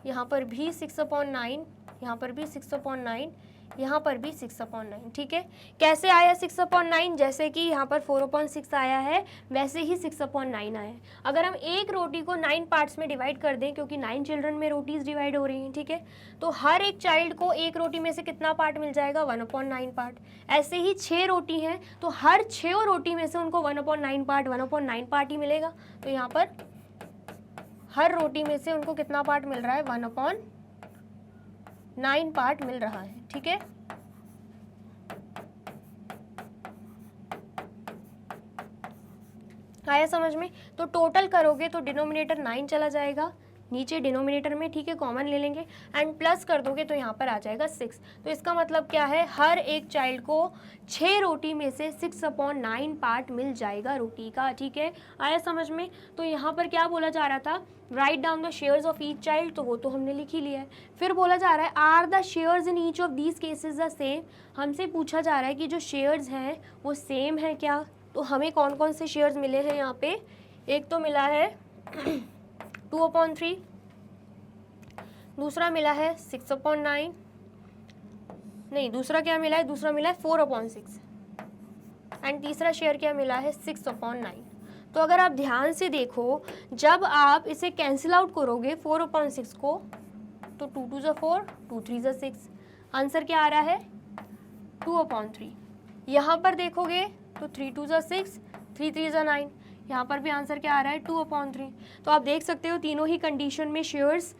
यहाँ पर भी 6/9, यहाँ पर भी 6/9, यहाँ पर भी 6/9। ठीक है, कैसे आया 6/9, जैसे कि यहाँ पर 4/6 आया है वैसे ही 6/9 आया है। अगर हम एक रोटी को 9 पार्ट्स में डिवाइड कर दें, क्योंकि 9 चिल्ड्रन में रोटीज डिवाइड हो रही हैं। ठीक है, तो हर एक चाइल्ड को एक रोटी में से कितना पार्ट मिल जाएगा 1/9 पार्ट। ऐसे ही 6 रोटी हैं तो हर 6 रोटी में से उनको 1/9 पार्ट ही मिलेगा। तो यहाँ पर हर रोटी में से उनको कितना पार्ट मिल रहा है, 1/9 पार्ट मिल रहा है। ठीक है, आया समझ में। तो टोटल करोगे तो डिनोमिनेटर 9 चला जाएगा नीचे डिनोमिनेटर में। ठीक है, कॉमन ले लेंगे एंड प्लस कर दोगे तो यहाँ पर आ जाएगा 6। तो इसका मतलब क्या है, हर एक चाइल्ड को 6 रोटी में से 6/9 पार्ट मिल जाएगा रोटी का। ठीक है, आया समझ में। तो यहाँ पर क्या बोला जा रहा था, write down the shares of each child, तो वो तो हमने लिख ही लिया है। फिर बोला जा रहा है are the shares in each of these cases the same. हमसे पूछा जा रहा है कि जो शेयर्स हैं वो सेम है क्या। तो हमें कौन कौन से शेयर्स मिले हैं यहाँ पे, एक तो मिला है 2/3, दूसरा मिला है 6/9, नहीं दूसरा क्या मिला है, दूसरा मिला है 4/6 एंड तीसरा शेयर क्या मिला है 6/9। तो अगर आप ध्यान से देखो, जब आप इसे कैंसिल आउट करोगे 4/6 को, तो 2 2 ज़ा 4, 2 3 ज़ा 6, आंसर क्या आ रहा है 2/3। यहाँ पर देखोगे तो 3 2 ज़ा 6, 3 3 ज़ा 9, यहाँ पर भी आंसर क्या आ रहा है 2/3। तो आप देख सकते हो तीनों ही कंडीशन में शेयर्स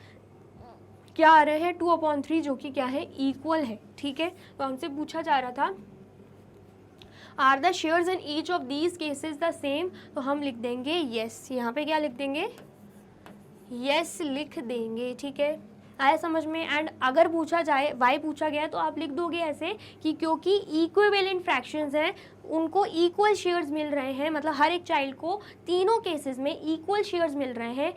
क्या आ रहे हैं 2/3, जो कि क्या है इक्वल है। ठीक है, तो हमसे पूछा जा रहा था are the shares in each of these cases the same, तो हम लिख देंगे येस। यहाँ पे क्या लिख देंगे, येस लिख देंगे। ठीक है, आया समझ में। एंड अगर पूछा जाए वाई पूछा गया तो आप लिख दोगे ऐसे कि क्योंकि इक्विवेलेंट फ्रैक्शंस हैं, उनको इक्वल शेयर्स मिल रहे हैं, मतलब हर एक चाइल्ड को तीनों केसेस में इक्वल शेयर्स मिल रहे हैं,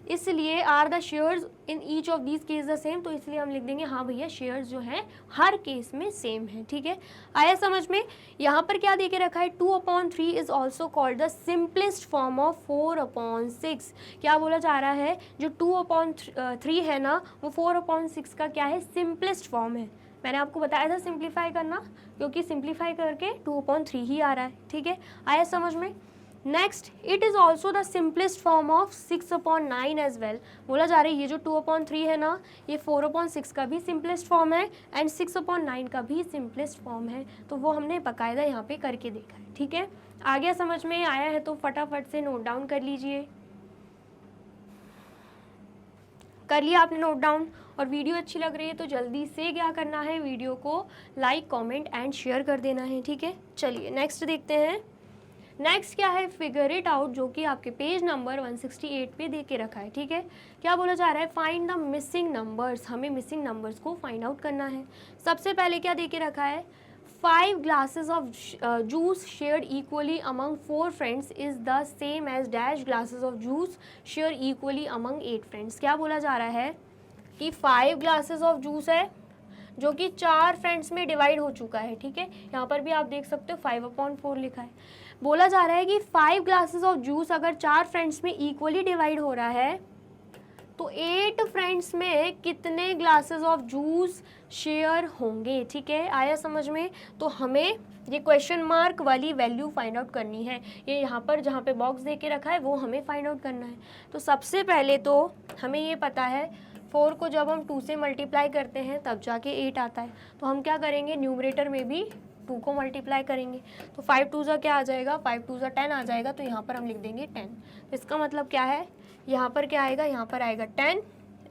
इसलिए are the shares in each of these case the same, तो इसलिए हम लिख देंगे हाँ भैया शेयर्स जो हैं हर केस में सेम है। ठीक है, आया समझ में। यहाँ पर क्या देके रखा है 2/3 is also called the simplest form of 4/6। क्या बोला जा रहा है, जो 2/3 है ना, वो 4/6 का क्या है सिंपलेस्ट फॉर्म है। मैंने आपको बताया था सिंप्लीफाई करना, क्योंकि सिंप्लीफाई करके 2/3 ही आ रहा है। ठीक है, आया समझ में। Next, it is also the simplest form of 6/9 as well. बोला जा रहा है ये जो 2/3 है ना, ये 4/6 का भी सिंपलेस्ट फॉर्म है एंड 6/9 का भी सिंपलेस्ट फॉर्म है। तो वो हमने बाकायदा यहाँ पे करके देखा है। ठीक है, आ गया समझ में आया है तो फटाफट से नोट डाउन कर लीजिए। कर लिया आपने नोट डाउन? और वीडियो अच्छी लग रही है तो जल्दी से क्या करना है, वीडियो को लाइक कमेंट एंड शेयर कर देना है। ठीक है, चलिए नेक्स्ट देखते हैं। नेक्स्ट क्या है, फिगर इट आउट, जो कि आपके पेज नंबर 168 पे दे के रखा है। ठीक है, क्या बोला जा रहा है, फाइंड द मिसिंग नंबर्स। हमें मिसिंग नंबर्स को फाइंड आउट करना है। सबसे पहले क्या दे के रखा है, 5 glasses of juice shared equally among 4 friends is the same as dash glasses of juice shared equally among 8 friends। क्या बोला जा रहा है कि 5 glasses of juice है जो कि 4 फ्रेंड्स में डिवाइड हो चुका है। ठीक है, यहाँ पर भी आप देख सकते हो 5/4 लिखा है। बोला जा रहा है कि 5 ग्लासेस ऑफ जूस अगर 4 फ्रेंड्स में इक्वली डिवाइड हो रहा है तो 8 फ्रेंड्स में कितने ग्लासेस ऑफ जूस शेयर होंगे। ठीक है, आया समझ में। तो हमें ये क्वेश्चन मार्क वाली वैल्यू फाइंड आउट करनी है। ये यहाँ पर जहाँ पे बॉक्स दे के रखा है वो हमें फाइंड आउट करना है। तो सबसे पहले तो हमें ये पता है 4 को जब हम 2 से मल्टीप्लाई करते हैं तब जाके 8 आता है। तो हम क्या करेंगे, न्यूमरेटर में भी 2 को मल्टीप्लाई करेंगे। तो 5 2 क्या आ जाएगा, 5 2 10 आ जाएगा। तो यहाँ पर हम लिख देंगे 10। तो इसका मतलब क्या है, यहाँ पर क्या आएगा, यहाँ पर आएगा 10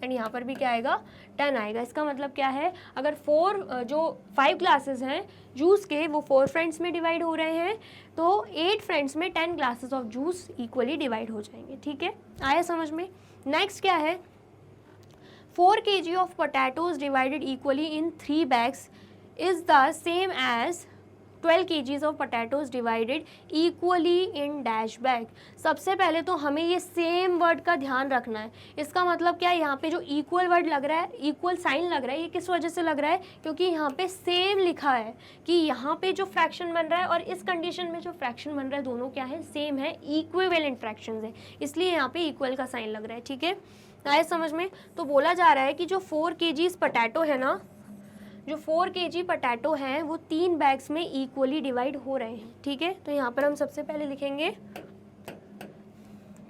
एंड यहाँ पर भी क्या आएगा 10 आएगा। इसका मतलब क्या है, अगर 5 ग्लासेस हैं जूस के, वो 4 फ्रेंड्स में डिवाइड हो रहे हैं, तो 8 फ्रेंड्स में 10 glasses of juice equally divide हो जाएंगे। ठीक है, आया समझ में। नेक्स्ट क्या है, 4 kg of potatoes divided equally in 3 bags is the same as 12 kgs of potatoes divided equally in dash bag। सबसे पहले तो हमें ये सेम वर्ड का ध्यान रखना है। इसका मतलब क्या है, यहाँ पे जो इक्वल वर्ड लग रहा है, इक्वल साइन लग रहा है, ये किस वजह से लग रहा है, क्योंकि यहाँ पे सेम लिखा है कि यहाँ पे जो फ्रैक्शन बन रहा है और इस कंडीशन में जो फ्रैक्शन बन रहा है दोनों क्या है, सेम है, इक्विवेलेंट फ्रैक्शंस है, इसलिए यहाँ पे इक्वल का साइन लग रहा है। ठीक है, आए समझ में। तो बोला जा रहा है कि जो 4 kgs पोटैटो है ना, जो 4 kg पोटैटो हैं वो 3 बैग्स में इक्वली डिवाइड हो रहे हैं। ठीक है, तो यहाँ पर हम सबसे पहले लिखेंगे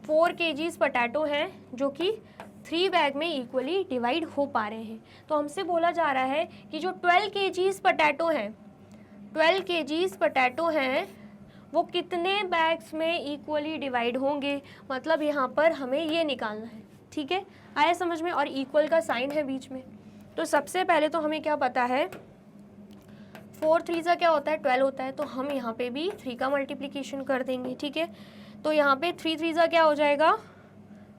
4 kgs पोटैटो हैं जो कि 3 बैग में इक्वली डिवाइड हो पा रहे हैं। तो हमसे बोला जा रहा है कि जो 12 kgs पोटैटो हैं, 12 kgs पोटैटो हैं वो कितने बैग्स में इक्वली डिवाइड होंगे, मतलब यहाँ पर हमें ये निकालना है। ठीक है, आया समझ में। और इक्वल का साइन है बीच में। तो सबसे पहले तो हमें क्या पता है, 4 3 सा क्या होता है 12 होता है, तो हम यहाँ पे भी 3 का मल्टीप्लिकेशन कर देंगे। ठीक है, तो यहाँ पे 3 3 सा क्या हो जाएगा,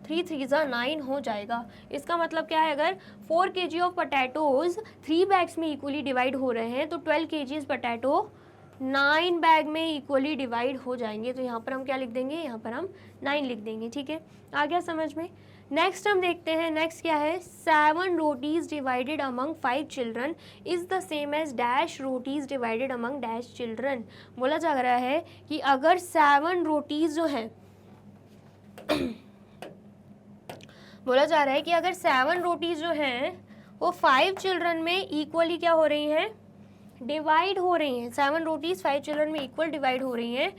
3 3 सा 9 हो जाएगा। इसका मतलब क्या है, अगर 4 kg ऑफ पोटैटोज 3 बैग्स में इक्वली डिवाइड हो रहे हैं तो 12 kgs पोटैटो 9 बैग में इक्वली डिवाइड हो जाएंगे। तो यहाँ पर हम क्या लिख देंगे, यहाँ पर हम 9 लिख देंगे। ठीक है, आ गया समझ में। नेक्स्ट हम देखते हैं, नेक्स्ट क्या है, 7 rotis divided among 5 children is the same as dash rotis divided among dash children. बोला जा रहा है कि अगर 7 रोटीज जो हैं बोला जा रहा है कि अगर 7 रोटीज जो हैं वो 5 चिल्ड्रन में इक्वली क्या हो रही हैं, डिवाइड हो रही हैं। 7 रोटीज 5 चिल्ड्रन में इक्वल डिवाइड हो रही हैं,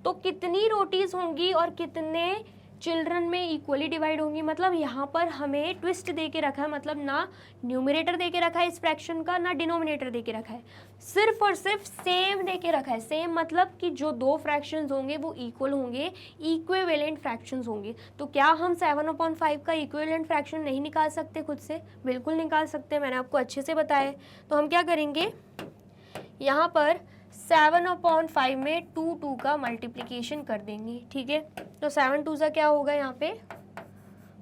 तो कितनी रोटीज़ होंगी और कितने चिल्ड्रन में इक्वली डिवाइड होंगी। मतलब यहाँ पर हमें ट्विस्ट दे के रखा है, मतलब ना न्यूमरेटर दे के रखा है इस फ्रैक्शन का, ना डिनोमिनेटर दे के रखा है, सिर्फ और सिर्फ सेम दे के रखा है। सेम मतलब कि जो दो फ्रैक्शंस होंगे वो इक्वल होंगे, इक्विवेलेंट फ्रैक्शंस होंगे। तो क्या हम 7/5 का इक्विवेलेंट फ्रैक्शन नहीं निकाल सकते खुद से? बिल्कुल निकाल सकते, मैंने आपको अच्छे से बताया। तो हम क्या करेंगे, यहाँ पर 7/5 में 2 का मल्टीप्लिकेशन कर देंगे, ठीक है। तो 7 2 सा क्या होगा यहाँ पे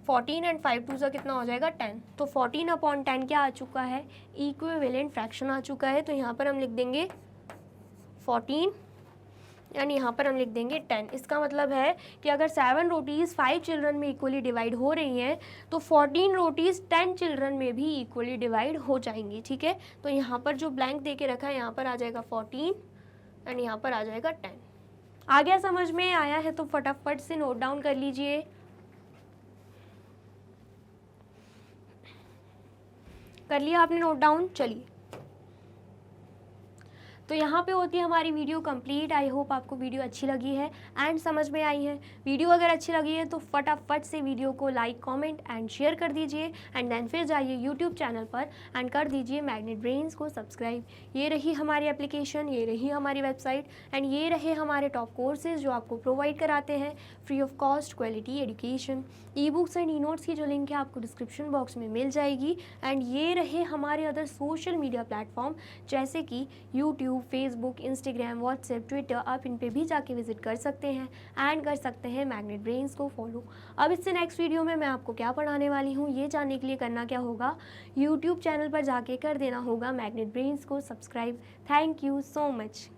14 एंड 5 2 सा कितना हो जाएगा 10। तो 14/10 क्या आ चुका है, इक्विवेलेंट फ्रैक्शन आ चुका है। तो यहाँ पर हम लिख देंगे 14 एंड यहाँ पर हम लिख देंगे 10। इसका मतलब है कि अगर 7 रोटीज़ 5 चिल्ड्रन में इक्वली डिवाइड हो रही हैं तो 14 रोटीज़ 10 चिल्ड्रन में भी इक्वली डिवाइड हो जाएंगी, ठीक है। तो यहाँ पर जो ब्लैंक दे के रखा है यहाँ पर आ जाएगा 14 एंड यहाँ पर आ जाएगा 10। आ गया, समझ में आया है तो फटाफट से नोट डाउन कर लीजिए। कर लिया आपने नोट डाउन? चलिए, तो यहाँ पे होती है हमारी वीडियो कंप्लीट। आई होप आपको वीडियो अच्छी लगी है एंड समझ में आई है। वीडियो अगर अच्छी लगी है तो फटाफट से वीडियो को लाइक, कमेंट एंड शेयर कर दीजिए एंड देन फिर जाइए यूट्यूब चैनल पर एंड कर दीजिए मैग्नेट ब्रेन्स को सब्सक्राइब। ये रही हमारी एप्लीकेशन, ये रही हमारी वेबसाइट एंड ये रहे हमारे टॉप कोर्सेज जो आपको प्रोवाइड कराते हैं free of cost quality education. E books and e notes की जो लिंक है आपको डिस्क्रिप्शन बॉक्स में मिल जाएगी। एंड ये रहे हमारे अदर सोशल मीडिया प्लेटफॉर्म जैसे कि YouTube, Facebook, Instagram, WhatsApp, Twitter, आप इन पे भी जाके विजिट कर सकते हैं एंड कर सकते हैं मैग्नेट ब्रेन्स को फॉलो। अब इससे नेक्स्ट वीडियो में मैं आपको क्या पढ़ाने वाली हूँ ये जानने के लिए करना क्या होगा, यूट्यूब चैनल पर जाके कर देना होगा मैग्नेट ब्रेन्स को subscribe. Thank you so much.